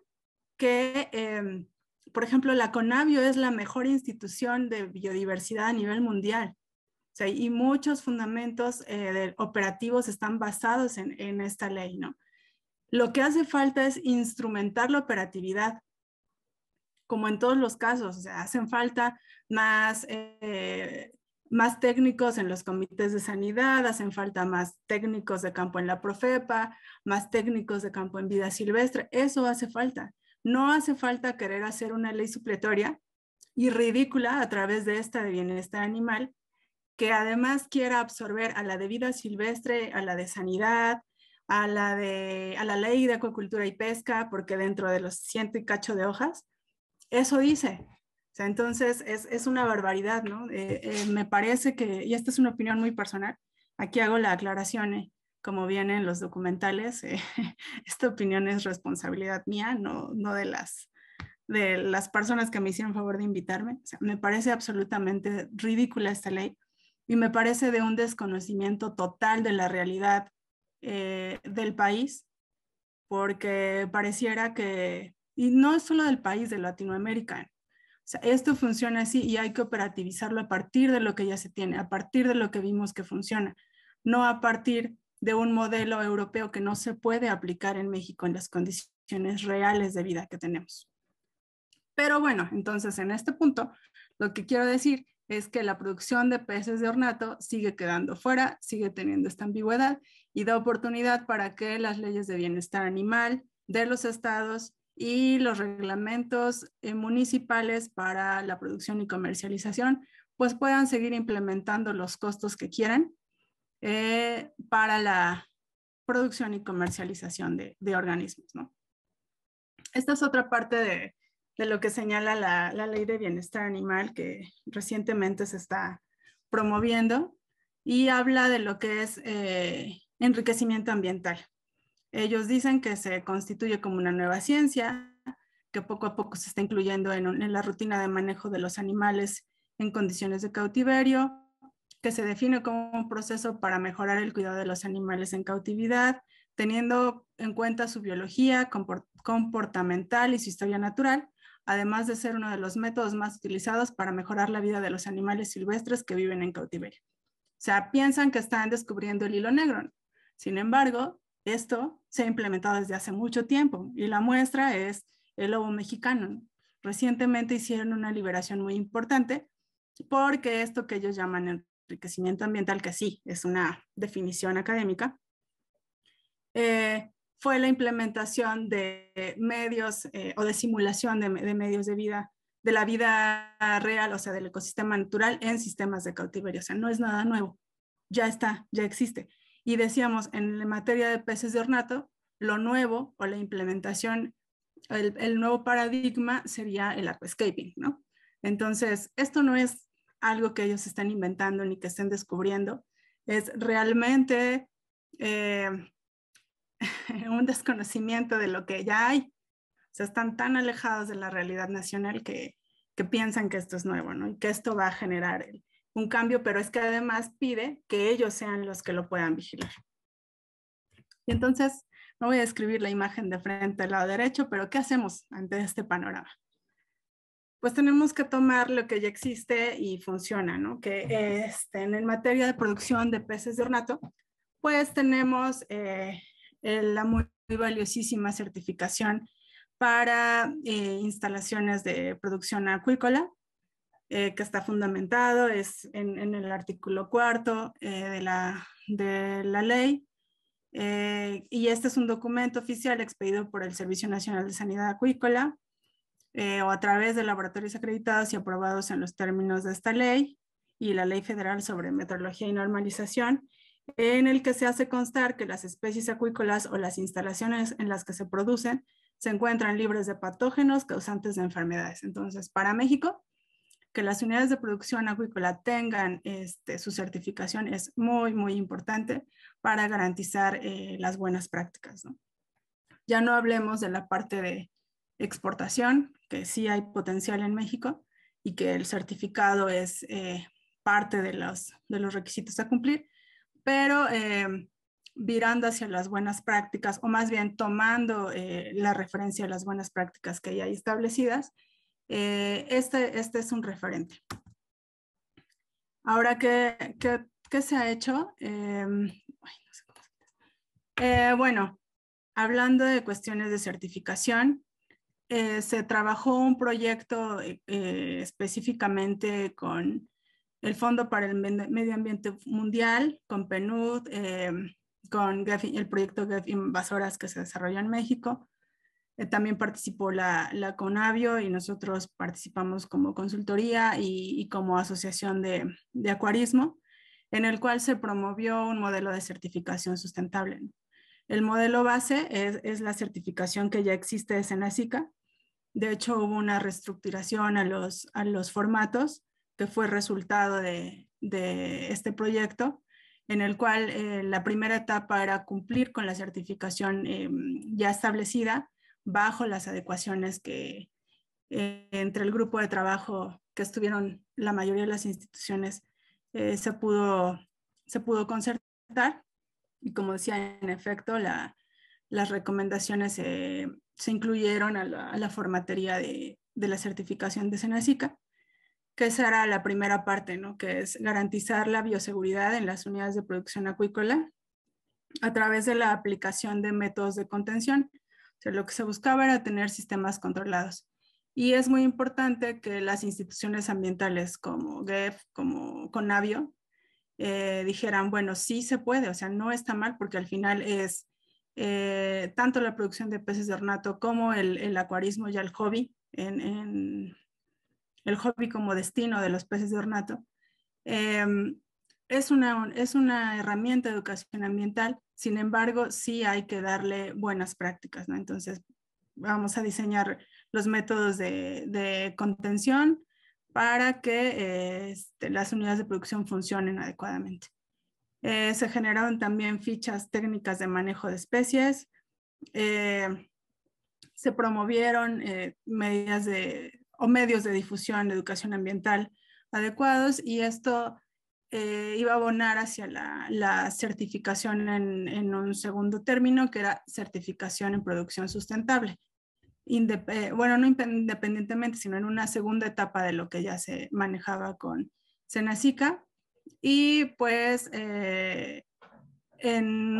S3: que, por ejemplo, la CONABIO es la mejor institución de biodiversidad a nivel mundial. O sea, y muchos fundamentos operativos están basados en esta ley, ¿no? Lo que hace falta es instrumentar la operatividad, como en todos los casos. O sea, hacen falta más técnicos en los comités de sanidad, hacen falta más técnicos de campo en la Profepa, más técnicos de campo en vida silvestre. Eso hace falta. No hace falta querer hacer una ley supletoria y ridícula a través de esta de bienestar animal, que además quiera absorber a la de vida silvestre, a la de sanidad, a la ley de acuicultura y pesca, porque dentro de los 100 y cacho de hojas, eso dice. O sea, entonces es una barbaridad, ¿no? Me parece que, y esta es una opinión muy personal, aquí hago la aclaración, como viene en los documentales, esta opinión es responsabilidad mía, no de las personas que me hicieron favor de invitarme. O sea, me parece absolutamente ridícula esta ley y me parece de un desconocimiento total de la realidad del país, porque pareciera que, y no es solo del país, de Latinoamérica, o sea, esto funciona así y hay que operativizarlo a partir de lo que ya se tiene, a partir de lo que vimos que funciona, no a partir de un modelo europeo que no se puede aplicar en México en las condiciones reales de vida que tenemos. Pero bueno, entonces en este punto, lo que quiero decir es que la producción de peces de ornato sigue quedando fuera, sigue teniendo esta ambigüedad y da oportunidad para que las leyes de bienestar animal de los estados y los reglamentos municipales para la producción y comercialización pues puedan seguir implementando los costos que quieran para la producción y comercialización de organismos, ¿no? Esta es otra parte de lo que señala la Ley de Bienestar Animal que recientemente se está promoviendo y habla de lo que es enriquecimiento ambiental. Ellos dicen que se constituye como una nueva ciencia, que poco a poco se está incluyendo en la rutina de manejo de los animales en condiciones de cautiverio, que se define como un proceso para mejorar el cuidado de los animales en cautividad, teniendo en cuenta su biología comportamental y su historia natural, además de ser uno de los métodos más utilizados para mejorar la vida de los animales silvestres que viven en cautiverio. O sea, piensan que están descubriendo el hilo negro. Sin embargo, esto se ha implementado desde hace mucho tiempo y la muestra es el lobo mexicano. Recientemente hicieron una liberación muy importante porque esto que ellos llaman enriquecimiento ambiental, que sí es una definición académica, fue la implementación de medios o de simulación de medios de vida, de la vida real, o sea, del ecosistema natural en sistemas de cautiverio. O sea, no es nada nuevo, ya está, ya existe. Y decíamos, en materia de peces de ornato, lo nuevo o la implementación, el nuevo paradigma sería el aquascaping, ¿no? Entonces, esto no es algo que ellos están inventando ni que estén descubriendo, es realmente un desconocimiento de lo que ya hay. O sea, están tan alejados de la realidad nacional que piensan que esto es nuevo, ¿no? Y que esto va a generar un cambio, pero es que además pide que ellos sean los que lo puedan vigilar. Y entonces, no voy a describir la imagen de frente al lado derecho, pero ¿qué hacemos ante este panorama? Pues tenemos que tomar lo que ya existe y funciona, ¿no? Que en materia de producción de peces de ornato, pues tenemos la muy valiosísima certificación para instalaciones de producción acuícola, que está fundamentado, es en el artículo 4 de la ley, y este es un documento oficial expedido por el Servicio Nacional de Sanidad Acuícola, o a través de laboratorios acreditados y aprobados en los términos de esta ley y la Ley Federal sobre Metrología y Normalización, en el que se hace constar que las especies acuícolas o las instalaciones en las que se producen se encuentran libres de patógenos causantes de enfermedades. Entonces, para México, que las unidades de producción acuícola tengan su certificación es muy, muy importante para garantizar las buenas prácticas, ¿no? Ya no hablemos de la parte de exportación, que sí hay potencial en México y que el certificado es parte de los requisitos a cumplir, pero virando hacia las buenas prácticas, o más bien tomando la referencia a las buenas prácticas que ya hay establecidas, este es un referente. Ahora, ¿qué se ha hecho? Bueno, hablando de cuestiones de certificación, se trabajó un proyecto específicamente con el Fondo para el Medio Ambiente Mundial, con PNUD, con el proyecto GEF Invasoras que se desarrolló en México. También participó la Conavio y nosotros participamos como consultoría y como asociación de acuarismo, en el cual se promovió un modelo de certificación sustentable. El modelo base es la certificación que ya existe de Senacica. De hecho, hubo una reestructuración a los formatos que fue resultado de este proyecto, en el cual la primera etapa era cumplir con la certificación ya establecida bajo las adecuaciones que entre el grupo de trabajo que estuvieron la mayoría de las instituciones se pudo concertar. Y como decía, en efecto, las recomendaciones se incluyeron a la formatería de la certificación de Senacica, que esa era la primera parte, ¿no? Que es garantizar la bioseguridad en las unidades de producción acuícola a través de la aplicación de métodos de contención. O sea, lo que se buscaba era tener sistemas controlados. Y es muy importante que las instituciones ambientales como GEF, como Conavio, dijeran, bueno, sí se puede, o sea, no está mal, porque al final es tanto la producción de peces de ornato como el acuarismo, ya el hobby, el hobby como destino de los peces de ornato. Es una herramienta de educación ambiental, sin embargo, sí hay que darle buenas prácticas, ¿no? Entonces, vamos a diseñar los métodos de contención para que las unidades de producción funcionen adecuadamente. Se generaron también fichas técnicas de manejo de especies, se promovieron medios de difusión de educación ambiental adecuados, y esto iba a abonar hacia la certificación en un segundo término, que era certificación en producción sustentable. Bueno, no independientemente, sino en una segunda etapa de lo que ya se manejaba con Senacica. Y pues en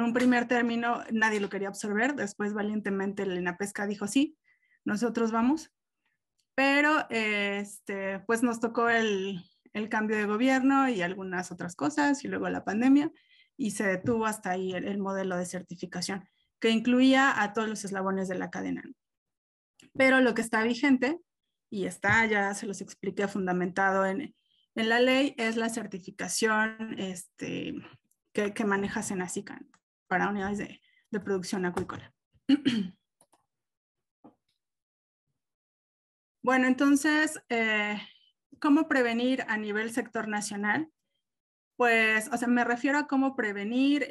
S3: un primer término nadie lo quería absorber, después valientemente el INAPESCA dijo sí, nosotros vamos, pero pues nos tocó el cambio de gobierno y algunas otras cosas, y luego la pandemia, y se detuvo hasta ahí el modelo de certificación, que incluía a todos los eslabones de la cadena. Pero lo que está vigente, y está, ya se los expliqué, fundamentado en la ley, es la certificación que maneja Senacica para unidades de producción acuícola. Bueno, entonces, ¿cómo prevenir a nivel sector nacional? Pues, o sea, me refiero a cómo prevenir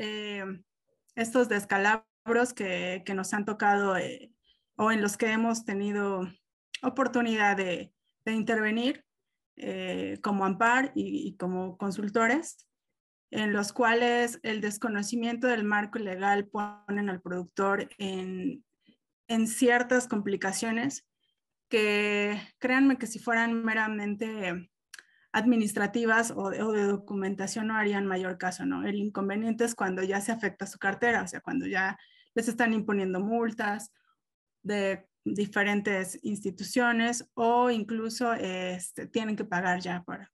S3: estos descalabros que nos han tocado o en los que hemos tenido oportunidad de intervenir como AMPAR y como consultores, en los cuales el desconocimiento del marco legal ponen al productor en ciertas complicaciones que, créanme que si fueran meramente administrativas o de documentación no harían mayor caso, ¿no? El inconveniente es cuando ya se afecta su cartera, o sea, cuando ya les están imponiendo multas de diferentes instituciones, o incluso tienen que pagar ya por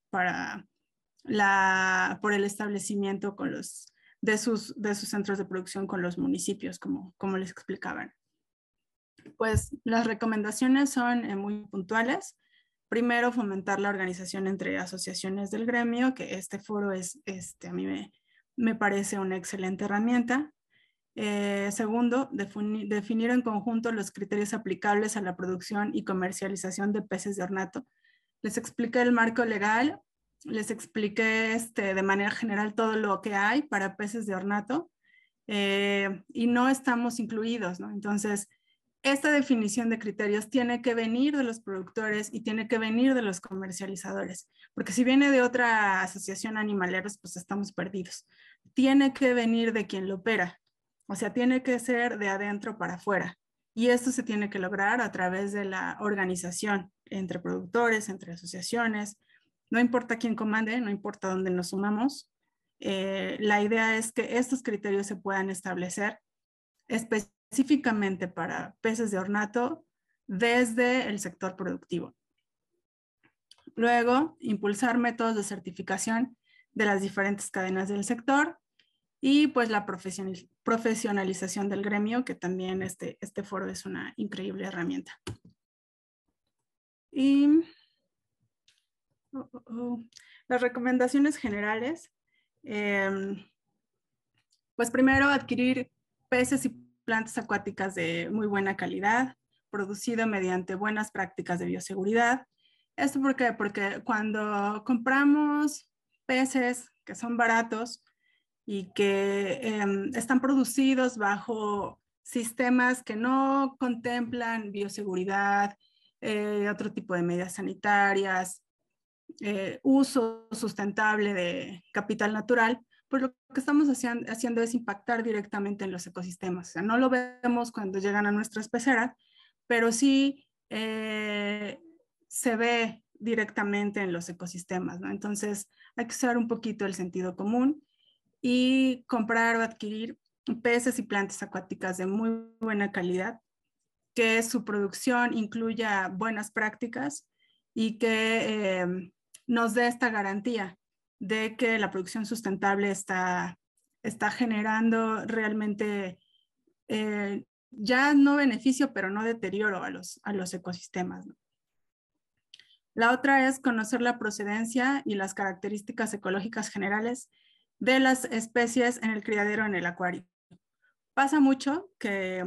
S3: el establecimiento de sus centros de producción con los municipios, como les explicaban. Pues las recomendaciones son muy puntuales. Primero, fomentar la organización entre asociaciones del gremio, que este foro a mí me parece una excelente herramienta. Segundo, definir en conjunto los criterios aplicables a la producción y comercialización de peces de ornato. Les expliqué el marco legal, les expliqué de manera general todo lo que hay para peces de ornato y no estamos incluidos, ¿no? Entonces, esta definición de criterios tiene que venir de los productores y tiene que venir de los comercializadores, porque si viene de otra asociación animaleros, pues estamos perdidos. Tiene que venir de quien lo opera. O sea, tiene que ser de adentro para afuera. Y esto se tiene que lograr a través de la organización entre productores, entre asociaciones. No importa quién comande, no importa dónde nos sumamos. La idea es que estos criterios se puedan establecer específicamente para peces de ornato desde el sector productivo. Luego, impulsar métodos de certificación de las diferentes cadenas del sector y pues la profesionalización del gremio, que también este foro es una increíble herramienta. Y las recomendaciones generales, pues primero adquirir peces y plantas acuáticas de muy buena calidad, producido mediante buenas prácticas de bioseguridad. ¿Esto por qué? Porque cuando compramos peces que son baratos y que están producidos bajo sistemas que no contemplan bioseguridad, otro tipo de medidas sanitarias, uso sustentable de capital natural, pues lo que estamos haciendo es impactar directamente en los ecosistemas. O sea, no lo vemos cuando llegan a nuestras peceras, pero sí se ve directamente en los ecosistemas, ¿no? Entonces hay que usar un poquito el sentido común y comprar o adquirir peces y plantas acuáticas de muy buena calidad, que su producción incluya buenas prácticas y que nos dé esta garantía de que la producción sustentable está generando realmente ya no beneficio, pero no deterioro a los ecosistemas, ¿no? La otra es conocer la procedencia y las características ecológicas generales de las especies en el criadero, en el acuario. Pasa mucho que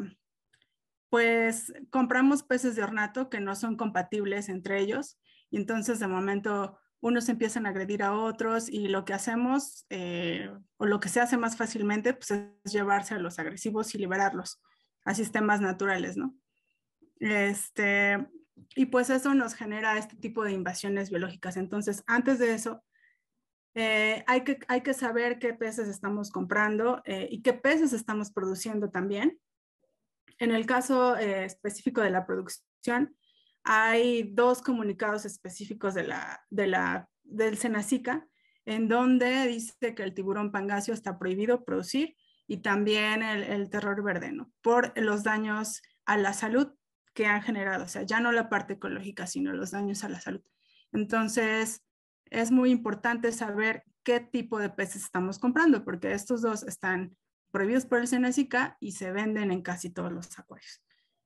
S3: pues compramos peces de ornato que no son compatibles entre ellos y entonces de momento unos empiezan a agredir a otros y lo que hacemos o lo que se hace más fácilmente pues es llevarse a los agresivos y liberarlos a sistemas naturales, ¿no? Y pues eso nos genera este tipo de invasiones biológicas. Entonces, antes de eso, hay que saber qué peces estamos comprando y qué peces estamos produciendo también. En el caso específico de la producción, hay 2 comunicados específicos del Senacica, en donde dice que el tiburón pangasio está prohibido producir y también el terror verde, ¿no? Por los daños a la salud que han generado, o sea, ya no la parte ecológica, sino los daños a la salud. Entonces, es muy importante saber qué tipo de peces estamos comprando, porque estos 2 están prohibidos por el Senacica y se venden en casi todos los acuarios.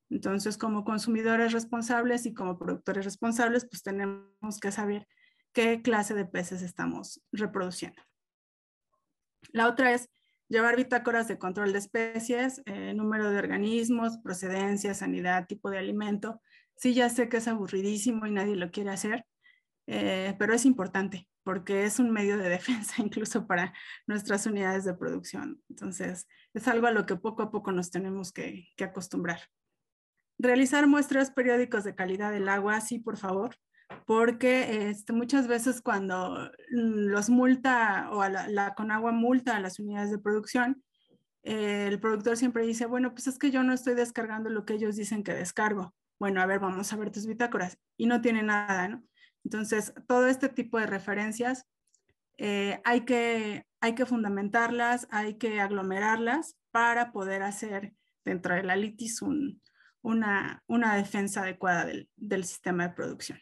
S3: Entonces, como consumidores responsables y como productores responsables, pues tenemos que saber qué clase de peces estamos reproduciendo. La otra es llevar bitácoras de control de especies, número de organismos, procedencia, sanidad, tipo de alimento. Sí, ya sé que es aburridísimo y nadie lo quiere hacer, pero es importante porque es un medio de defensa incluso para nuestras unidades de producción. Entonces, es algo a lo que poco a poco nos tenemos que acostumbrar. Realizar muestreos periódicos de calidad del agua, sí, por favor, porque muchas veces cuando los multa o la Conagua multa a las unidades de producción, el productor siempre dice, bueno, pues es que yo no estoy descargando lo que ellos dicen que descargo. Bueno, a ver, vamos a ver tus bitácoras. Y no tiene nada, ¿no? Entonces, todo este tipo de referencias hay que fundamentarlas, hay que aglomerarlas para poder hacer dentro de la litis una defensa adecuada del sistema de producción.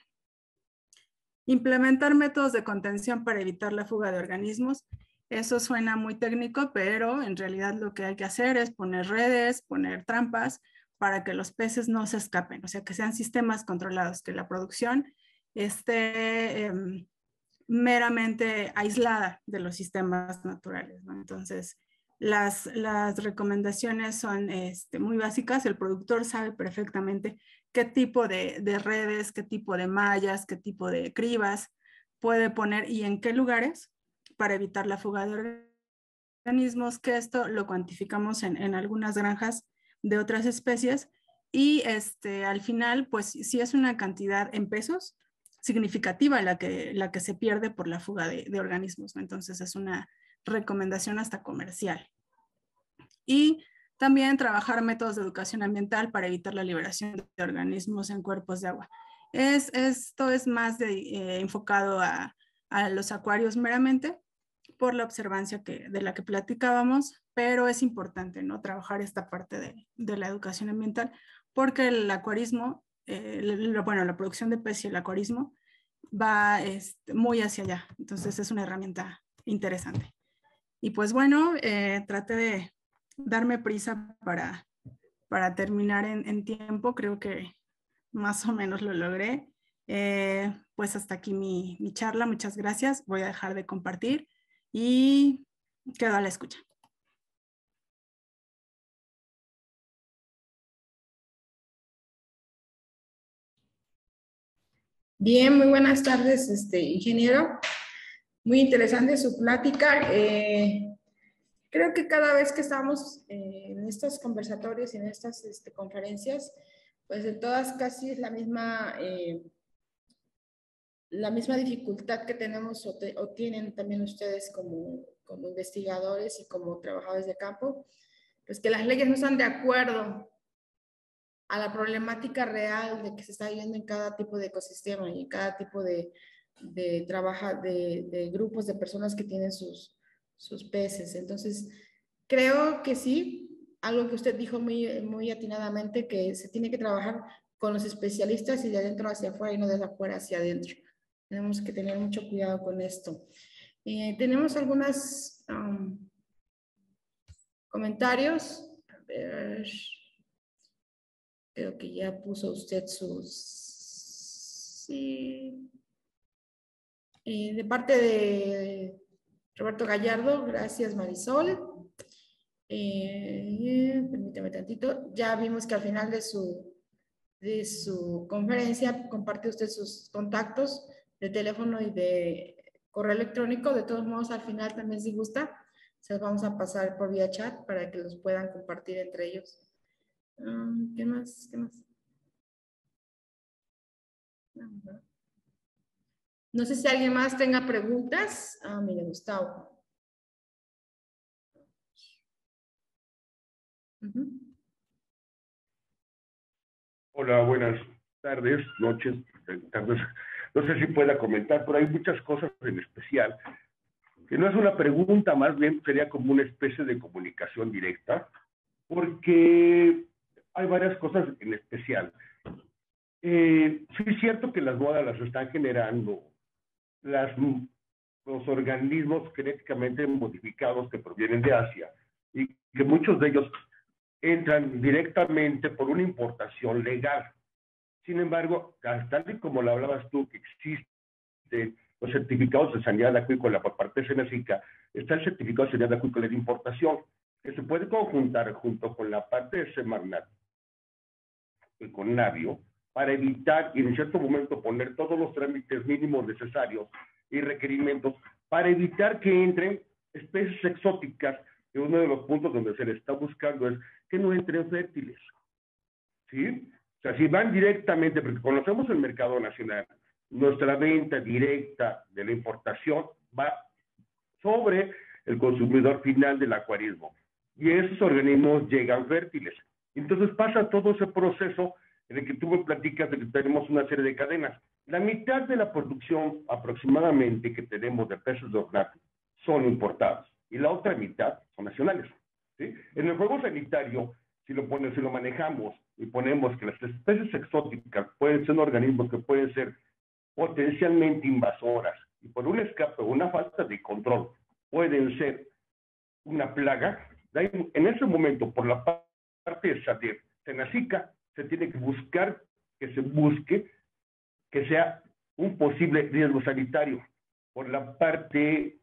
S3: Implementar métodos de contención para evitar la fuga de organismos. Eso suena muy técnico, pero en realidad lo que hay que hacer es poner redes, poner trampas para que los peces no se escapen, o sea, que sean sistemas controlados, que la producción esté meramente aislada de los sistemas naturales, ¿no? Entonces, las recomendaciones son muy básicas. El productor sabe perfectamente qué tipo de redes, qué tipo de mallas, qué tipo de cribas puede poner y en qué lugares para evitar la fuga de organismos, que esto lo cuantificamos en algunas granjas de otras especies y al final, pues si es una cantidad en pesos significativa la que se pierde por la fuga de organismos, ¿no? Entonces es una recomendación hasta comercial. Y También trabajar métodos de educación ambiental para evitar la liberación de organismos en cuerpos de agua. Esto es más enfocado a los acuarios meramente por la observancia de la que platicábamos, pero es importante, ¿no?, trabajar esta parte de la educación ambiental, porque el acuarismo, bueno, la producción de peces y el acuarismo va muy hacia allá. Entonces es una herramienta interesante. Y pues bueno, traté de darme prisa para terminar en tiempo. Creo que más o menos lo logré. Pues hasta aquí mi charla. Muchas gracias. Voy a dejar de compartir y quedo a la escucha.
S2: Bien, muy buenas tardes, ingeniero. Muy interesante su plática. Creo que cada vez que estamos en estos conversatorios y en estas conferencias, pues en todas casi es la misma dificultad que tenemos o tienen también ustedes como investigadores y como trabajadores de campo, pues que las leyes no están de acuerdo a la problemática real de que se está viviendo en cada tipo de ecosistema y en cada tipo de grupos de personas que tienen sus peces. Entonces, creo que sí, algo que usted dijo muy atinadamente, que se tiene que trabajar con los especialistas y de adentro hacia afuera y no de afuera hacia adentro. Tenemos que tener mucho cuidado con esto. Tenemos algunos comentarios. A ver, creo que ya puso usted sus... Sí. De parte de Roberto Gallardo, gracias Marisol. Permítame tantito. Ya vimos que al final de su conferencia comparte usted sus contactos de teléfono y de correo electrónico. De todos modos, al final también, si gusta, se los vamos a pasar por vía chat para que los puedan compartir entre ellos. ¿Qué más? ¿Qué más? No sé si alguien más tenga preguntas. Mire, Gustavo.
S5: Hola, buenas tardes, noches, tardes. No sé si pueda comentar, pero hay muchas cosas en especial, que no es una pregunta, más bien sería como una especie de comunicación directa, porque hay varias cosas en especial. Sí es cierto que las modas las están generando los organismos genéticamente modificados que provienen de Asia, y que muchos de ellos entran directamente por una importación legal. Sin embargo, tal y como lo hablabas tú, que existen los certificados de sanidad acuícola por parte de Senacica, está el certificado de sanidad acuícola de importación, que se puede conjuntar junto con la parte de Semarnat y con Navio, para evitar y en cierto momento poner todos los trámites mínimos necesarios y requerimientos para evitar que entren especies exóticas, que uno de los puntos donde se le está buscando es que no entren fértiles. ¿Sí? O sea, si van directamente, porque conocemos el mercado nacional, nuestra venta directa de la importación va sobre el consumidor final del acuarismo. Y esos organismos llegan fértiles. Entonces pasa todo ese proceso en el que tú me platicas de que tenemos una serie de cadenas. La mitad de la producción aproximadamente que tenemos de peces de ornato son importados y la otra mitad son nacionales. ¿Sí? En el juego sanitario, si lo manejamos y ponemos que las especies exóticas pueden ser organismos que pueden ser potencialmente invasoras y por un escape o una falta de control pueden ser una plaga, en ese momento por la parte de SADER, Senacica, se tiene que buscar que se busque que sea un posible riesgo sanitario. Por la parte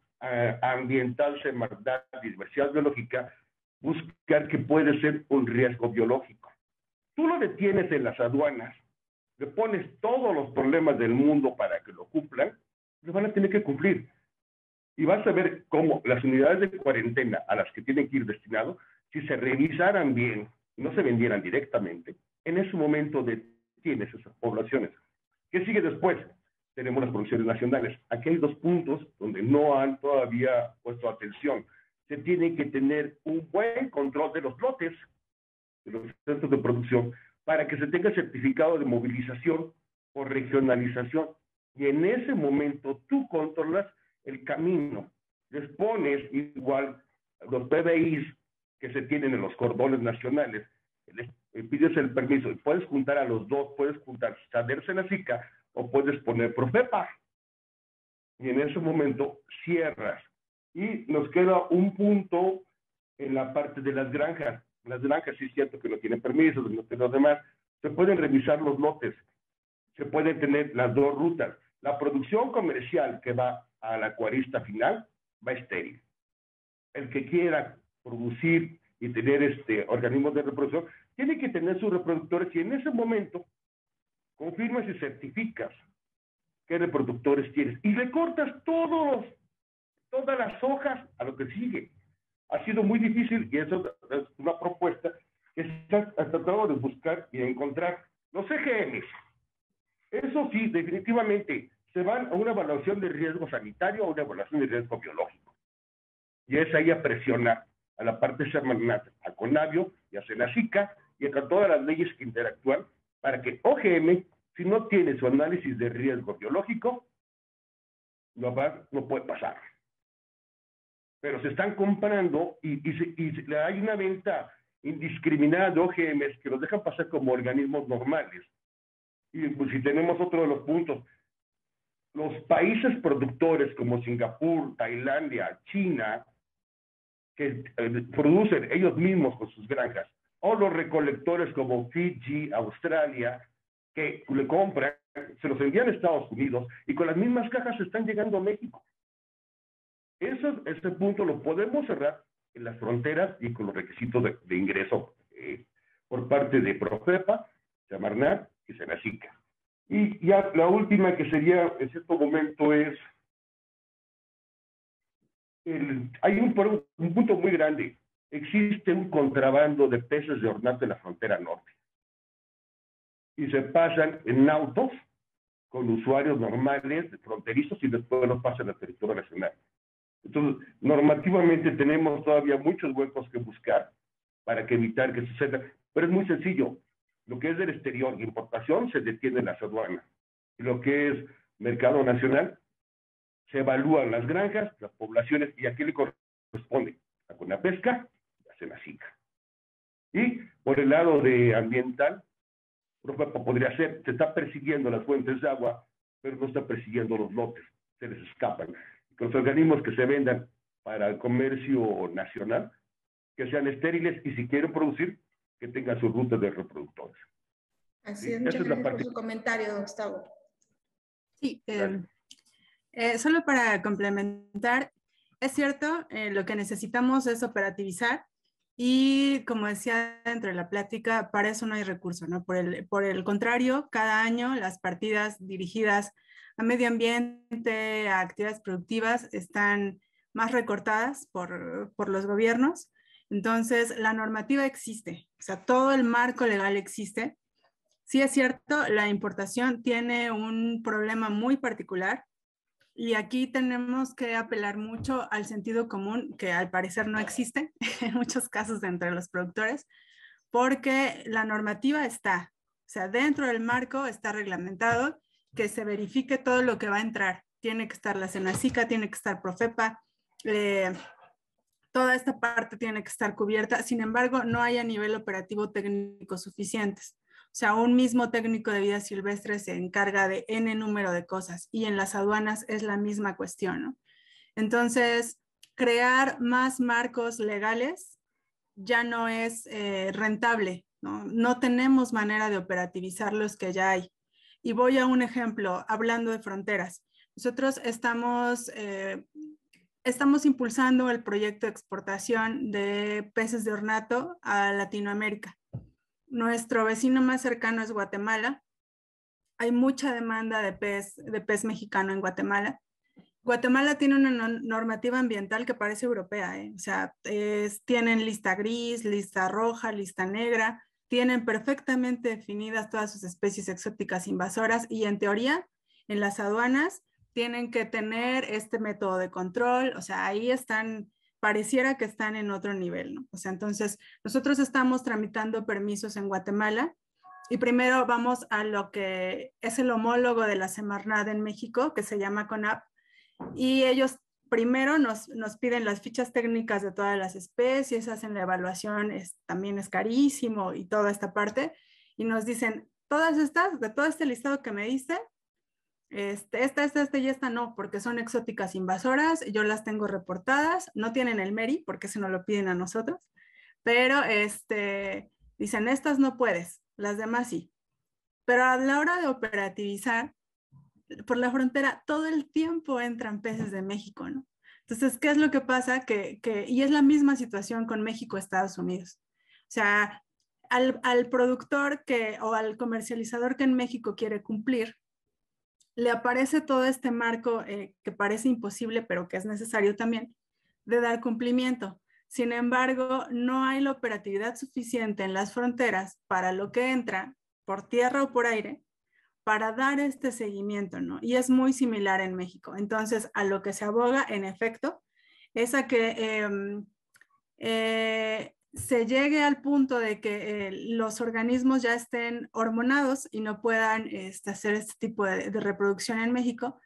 S5: ambiental, Semarnat y diversidad biológica, buscar que puede ser un riesgo biológico. Tú lo detienes en las aduanas, le pones todos los problemas del mundo para que lo cumplan, lo van a tener que cumplir. Y vas a ver cómo las unidades de cuarentena a las que tienen que ir destinados, si se revisaran bien, no se vendieran directamente, en ese momento detienes esas poblaciones. ¿Qué sigue después? Tenemos las producciones nacionales. Aquí hay dos puntos donde no han todavía puesto atención. se tiene que tener un buen control de los lotes, de los centros de producción, para que se tenga certificado de movilización o regionalización. Y en ese momento tú controlas el camino. Les pones igual los PBIs que se tienen en los cordones nacionales, les pides el permiso y puedes juntar a los dos, puedes juntar SADER Senacica o puedes poner Profepa. Y en ese momento cierras. Y nos queda un punto en la parte de las granjas. Las granjas sí es cierto que no tienen permisos, no tienen los demás. Se pueden revisar los lotes, se pueden tener las dos rutas. La producción comercial que va a la acuarista final va estéril. El que quiera producir y tener organismos de reproducción, tiene que tener sus reproductores y en ese momento confirmas y certificas qué reproductores tienes y le cortas todas las hojas a lo que sigue. Ha sido muy difícil y eso es una propuesta que se ha tratado de buscar y encontrar. Los EGMs, eso sí, definitivamente, se van a una evaluación de riesgo sanitario o una evaluación de riesgo biológico. Y es ahí a presionar a la parte semanal, a CONABIO y a Senacica y a todas las leyes que interactúan para que OGM, si no tiene su análisis de riesgo biológico, no puede pasar. Pero se están comprando y hay una venta indiscriminada de OGMs que los dejan pasar como organismos normales. Y pues, si tenemos otro de los puntos, los países productores como Singapur, Tailandia, China, que producen ellos mismos con sus granjas, o los recolectores como Fiji, Australia, que le compran, se los envían a Estados Unidos y con las mismas cajas están llegando a México. Ese punto lo podemos cerrar en las fronteras y con los requisitos de ingreso por parte de Profepa, Semarnat y Senacica. Y ya la última que sería en cierto momento es, hay un punto muy grande. Existe un contrabando de peces de ornato en la frontera norte. Y se pasan en autos con usuarios normales, fronterizos, y después los pasan al territorio nacional. Entonces, normativamente tenemos todavía muchos huecos que buscar para evitar que suceda. Pero es muy sencillo. Lo que es del exterior, importación, se detiene en las aduanas. Y lo que es mercado nacional, se evalúan las granjas, las poblaciones, y a qué le corresponde, a Conapesca y a Senacica. Y por el lado de ambiental, Profepa podría ser, se está persiguiendo las fuentes de agua, pero no está persiguiendo los lotes, se les escapan. Los organismos que se vendan para el comercio nacional, que sean estériles y si quieren producir, que tengan sus rutas de reproductores.
S2: Así es, muchas gracias por su comentario, don Gustavo.
S3: Sí, solo para complementar, es cierto, lo que necesitamos es operativizar y como decía dentro de la plática, para eso no hay recurso, ¿no? Por el contrario, cada año las partidas dirigidas a medio ambiente, a actividades productivas, están más recortadas por los gobiernos. Entonces, la normativa existe, o sea, todo el marco legal existe. Sí es cierto, la importación tiene un problema muy particular y aquí tenemos que apelar mucho al sentido común, que al parecer no existe en muchos casos entre los productores, porque la normativa está, o sea, dentro del marco está reglamentado que se verifique todo lo que va a entrar. Tiene que estar la Senacica, tiene que estar Profepa, toda esta parte tiene que estar cubierta. Sin embargo, no hay a nivel operativo técnico suficientes. O sea, un mismo técnico de vida silvestre se encarga de N número de cosas y en las aduanas es la misma cuestión, ¿no? Entonces, crear más marcos legales ya no es rentable, ¿no? No tenemos manera de operativizar los que ya hay. Y voy a un ejemplo, hablando de fronteras. Nosotros estamos impulsando el proyecto de exportación de peces de ornato a Latinoamérica. Nuestro vecino más cercano es Guatemala. Hay mucha demanda de pez mexicano en Guatemala. Guatemala tiene una normativa ambiental que parece europea, ¿eh? O sea, tienen lista gris, lista roja, lista negra, tienen perfectamente definidas todas sus especies exóticas invasoras y en teoría en las aduanas tienen que tener este método de control, o sea, ahí están pareciera que están en otro nivel, ¿no? O sea, entonces nosotros estamos tramitando permisos en Guatemala y primero vamos a lo que es el homólogo de la Semarnat en México, que se llama CONAP, y ellos primero nos piden las fichas técnicas de todas las especies, hacen la evaluación, también es carísimo y toda esta parte, y nos dicen, todas estas, de todo este listado que me diste, esta y esta no, porque son exóticas invasoras, yo las tengo reportadas, no tienen el MERI, porque se nos lo piden a nosotros, pero dicen, estas no puedes, las demás sí. Pero a la hora de operativizar, por la frontera todo el tiempo entran peces de México, ¿no? Entonces, ¿qué es lo que pasa? Y es la misma situación con México, Estados Unidos. O sea, al productor o al comercializador que en México quiere cumplir, le aparece todo este marco que parece imposible, pero que es necesario también, de dar cumplimiento. Sin embargo, no hay la operatividad suficiente en las fronteras para lo que entra por tierra o por aire para dar este seguimiento, ¿no? Y es muy similar en México. Entonces, a lo que se aboga, en efecto, es a que se llegue al punto de que los organismos ya estén hormonados y no puedan hacer este tipo de reproducción en México.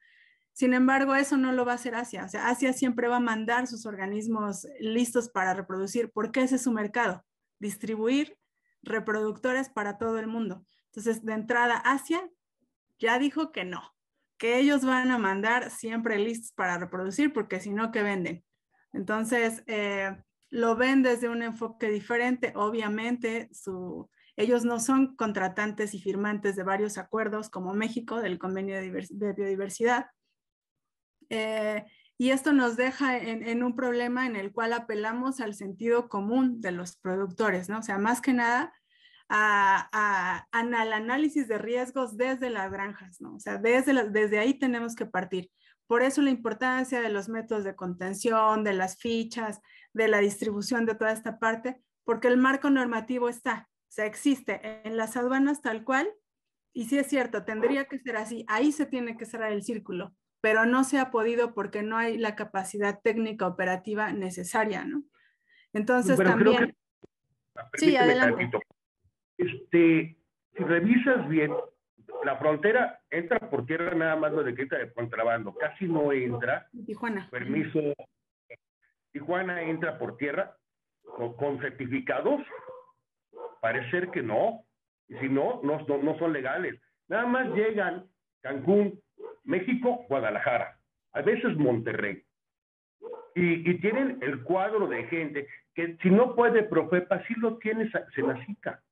S3: Sin embargo, eso no lo va a hacer Asia. O sea, Asia siempre va a mandar sus organismos listos para reproducir, porque ese es su mercado, distribuir reproductores para todo el mundo. Entonces, de entrada, Asia ya dijo que no, que ellos van a mandar siempre listos para reproducir, porque si no, ¿qué venden? Entonces, lo ven desde un enfoque diferente. Obviamente, ellos no son contratantes y firmantes de varios acuerdos como México, del Convenio de Biodiversidad. Y esto nos deja en un problema en el cual apelamos al sentido común de los productores, ¿no? O sea, más que nada al análisis de riesgos desde las granjas, ¿no? O sea, desde ahí tenemos que partir. Por eso la importancia de los métodos de contención, de las fichas, de la distribución de toda esta parte, porque el marco normativo está, o sea, existe en las aduanas tal cual, y sí es cierto, tendría que ser así, ahí se tiene que cerrar el círculo, pero no se ha podido porque no hay la capacidad técnica operativa necesaria, ¿no? Entonces
S5: pero
S3: también...
S5: creo que,
S3: sí, adelante.
S5: Tantito. Si revisas bien, la frontera entra por tierra nada más lo de que entra de contrabando, casi no entra.
S3: Tijuana.
S5: Permiso. Tijuana entra por tierra con certificados. Parece ser que no. Y si no, no son legales. Nada más llegan Cancún, México, Guadalajara, a veces Monterrey. Y tienen el cuadro de gente que si no puede Profepa, sí lo tiene Senacica.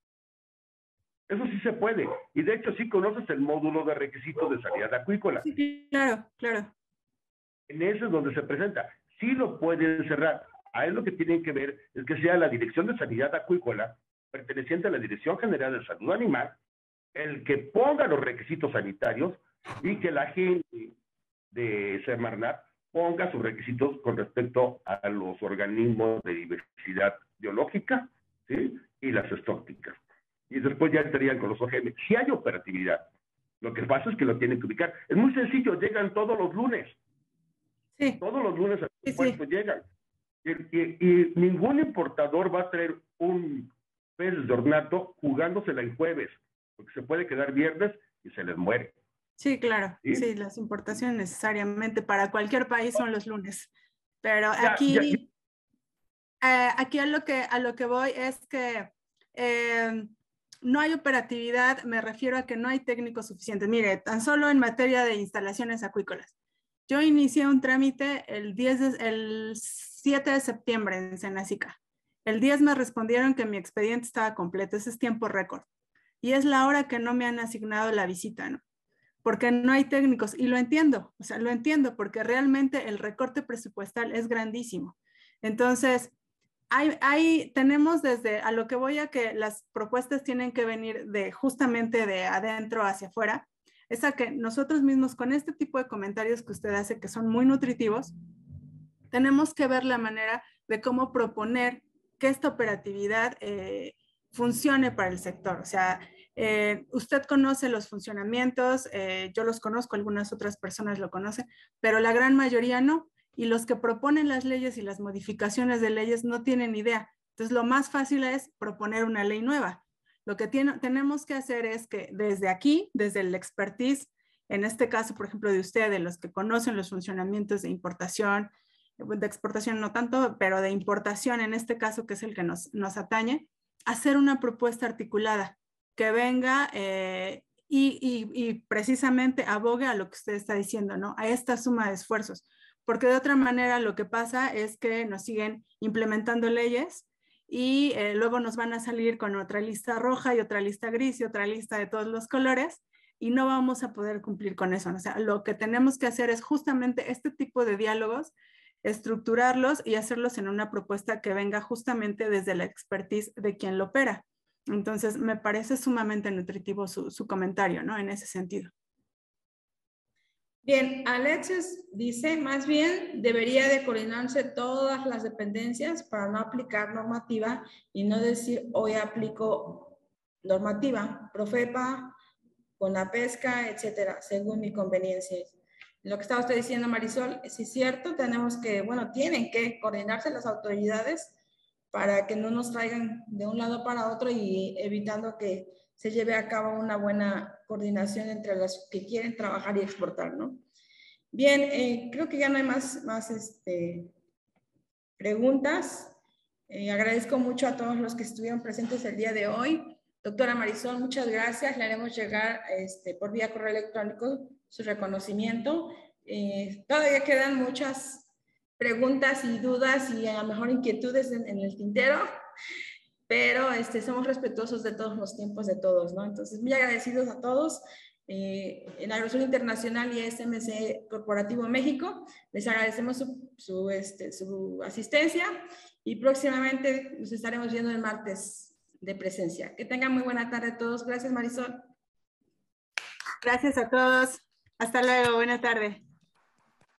S5: Eso sí se puede. Y de hecho sí conoces el módulo de requisitos de sanidad acuícola.
S3: Sí, claro, claro.
S5: En ese es donde se presenta. Sí lo pueden cerrar. A él lo que tienen que ver es que sea la Dirección de Sanidad Acuícola, perteneciente a la Dirección General de Salud Animal, el que ponga los requisitos sanitarios y que la gente de Semarnat ponga sus requisitos con respecto a los organismos de diversidad biológica, ¿sí? Y las estócticas. Y después ya entrarían con los OGM. Si hay operatividad, lo que pasa es que lo tienen que ubicar. Es muy sencillo, llegan todos los lunes.
S3: Sí.
S5: Todos los lunes al puerto llegan. Y ningún importador va a traer un pez de ornato jugándosela el jueves, porque se puede quedar viernes y se les muere.
S3: Sí, claro. Sí, las importaciones necesariamente para cualquier país son los lunes. Pero aquí a lo que voy es que no hay operatividad, me refiero a que no hay técnicos suficientes. Mire, tan solo en materia de instalaciones acuícolas. Yo inicié un trámite el 7 de septiembre en Senacica. El 10 me respondieron que mi expediente estaba completo, ese es tiempo récord. Y es la hora que no me han asignado la visita, ¿no? Porque no hay técnicos, y lo entiendo, o sea, lo entiendo, porque realmente el recorte presupuestal es grandísimo. Entonces, tenemos desde, a lo que voy a que las propuestas tienen que venir justamente de adentro hacia afuera, es a que nosotros mismos con este tipo de comentarios que usted hace, que son muy nutritivos, tenemos que ver la manera de cómo proponer que esta operatividad funcione para el sector. O sea, usted conoce los funcionamientos, yo los conozco, algunas otras personas lo conocen, pero la gran mayoría no. y los que proponen las leyes y las modificaciones de leyes no tienen idea. Entonces, lo más fácil es proponer una ley nueva. Lo que tenemos que hacer es que desde aquí, desde el expertise, en este caso, por ejemplo, de ustedes, los que conocen los funcionamientos de importación, de exportación no tanto, pero de importación en este caso, que es el que nos atañe, hacer una propuesta articulada que venga y precisamente abogue a lo que usted está diciendo, ¿no? A esta suma de esfuerzos. Porque de otra manera lo que pasa es que nos siguen implementando leyes y luego nos van a salir con otra lista roja y otra lista gris y otra lista de todos los colores y no vamos a poder cumplir con eso, ¿no? O sea, lo que tenemos que hacer es justamente este tipo de diálogos, estructurarlos y hacerlos en una propuesta que venga justamente desde la expertise de quien lo opera. Entonces, me parece sumamente nutritivo su comentario, ¿no? En ese sentido.
S2: Bien, Alexis dice, más bien debería de coordinarse todas las dependencias para no aplicar normativa y no decir hoy aplico normativa, Profepa, con la pesca, etcétera, según mi conveniencia. Lo que estaba usted diciendo, Marisol, sí es cierto, tenemos que, bueno, tienen que coordinarse las autoridades para que no nos traigan de un lado para otro y evitando que se lleve a cabo una buena coordinación entre los que quieren trabajar y exportar, ¿no? Bien, creo que ya no hay más preguntas. Agradezco mucho a todos los que estuvieron presentes el día de hoy. Doctora Marisol, muchas gracias. Le haremos llegar por vía correo electrónico su reconocimiento. Todavía quedan muchas preguntas y dudas y a lo mejor inquietudes en el tintero, pero somos respetuosos de todos los tiempos de todos, ¿no? Entonces, muy agradecidos a todos. En Agrosur Internacional y SMC Corporativo México, les agradecemos su asistencia y próximamente nos estaremos viendo el martes de presencia. Que tengan muy buena tarde a todos. Gracias, Marisol.
S3: Gracias a todos. Hasta luego. Buena tarde.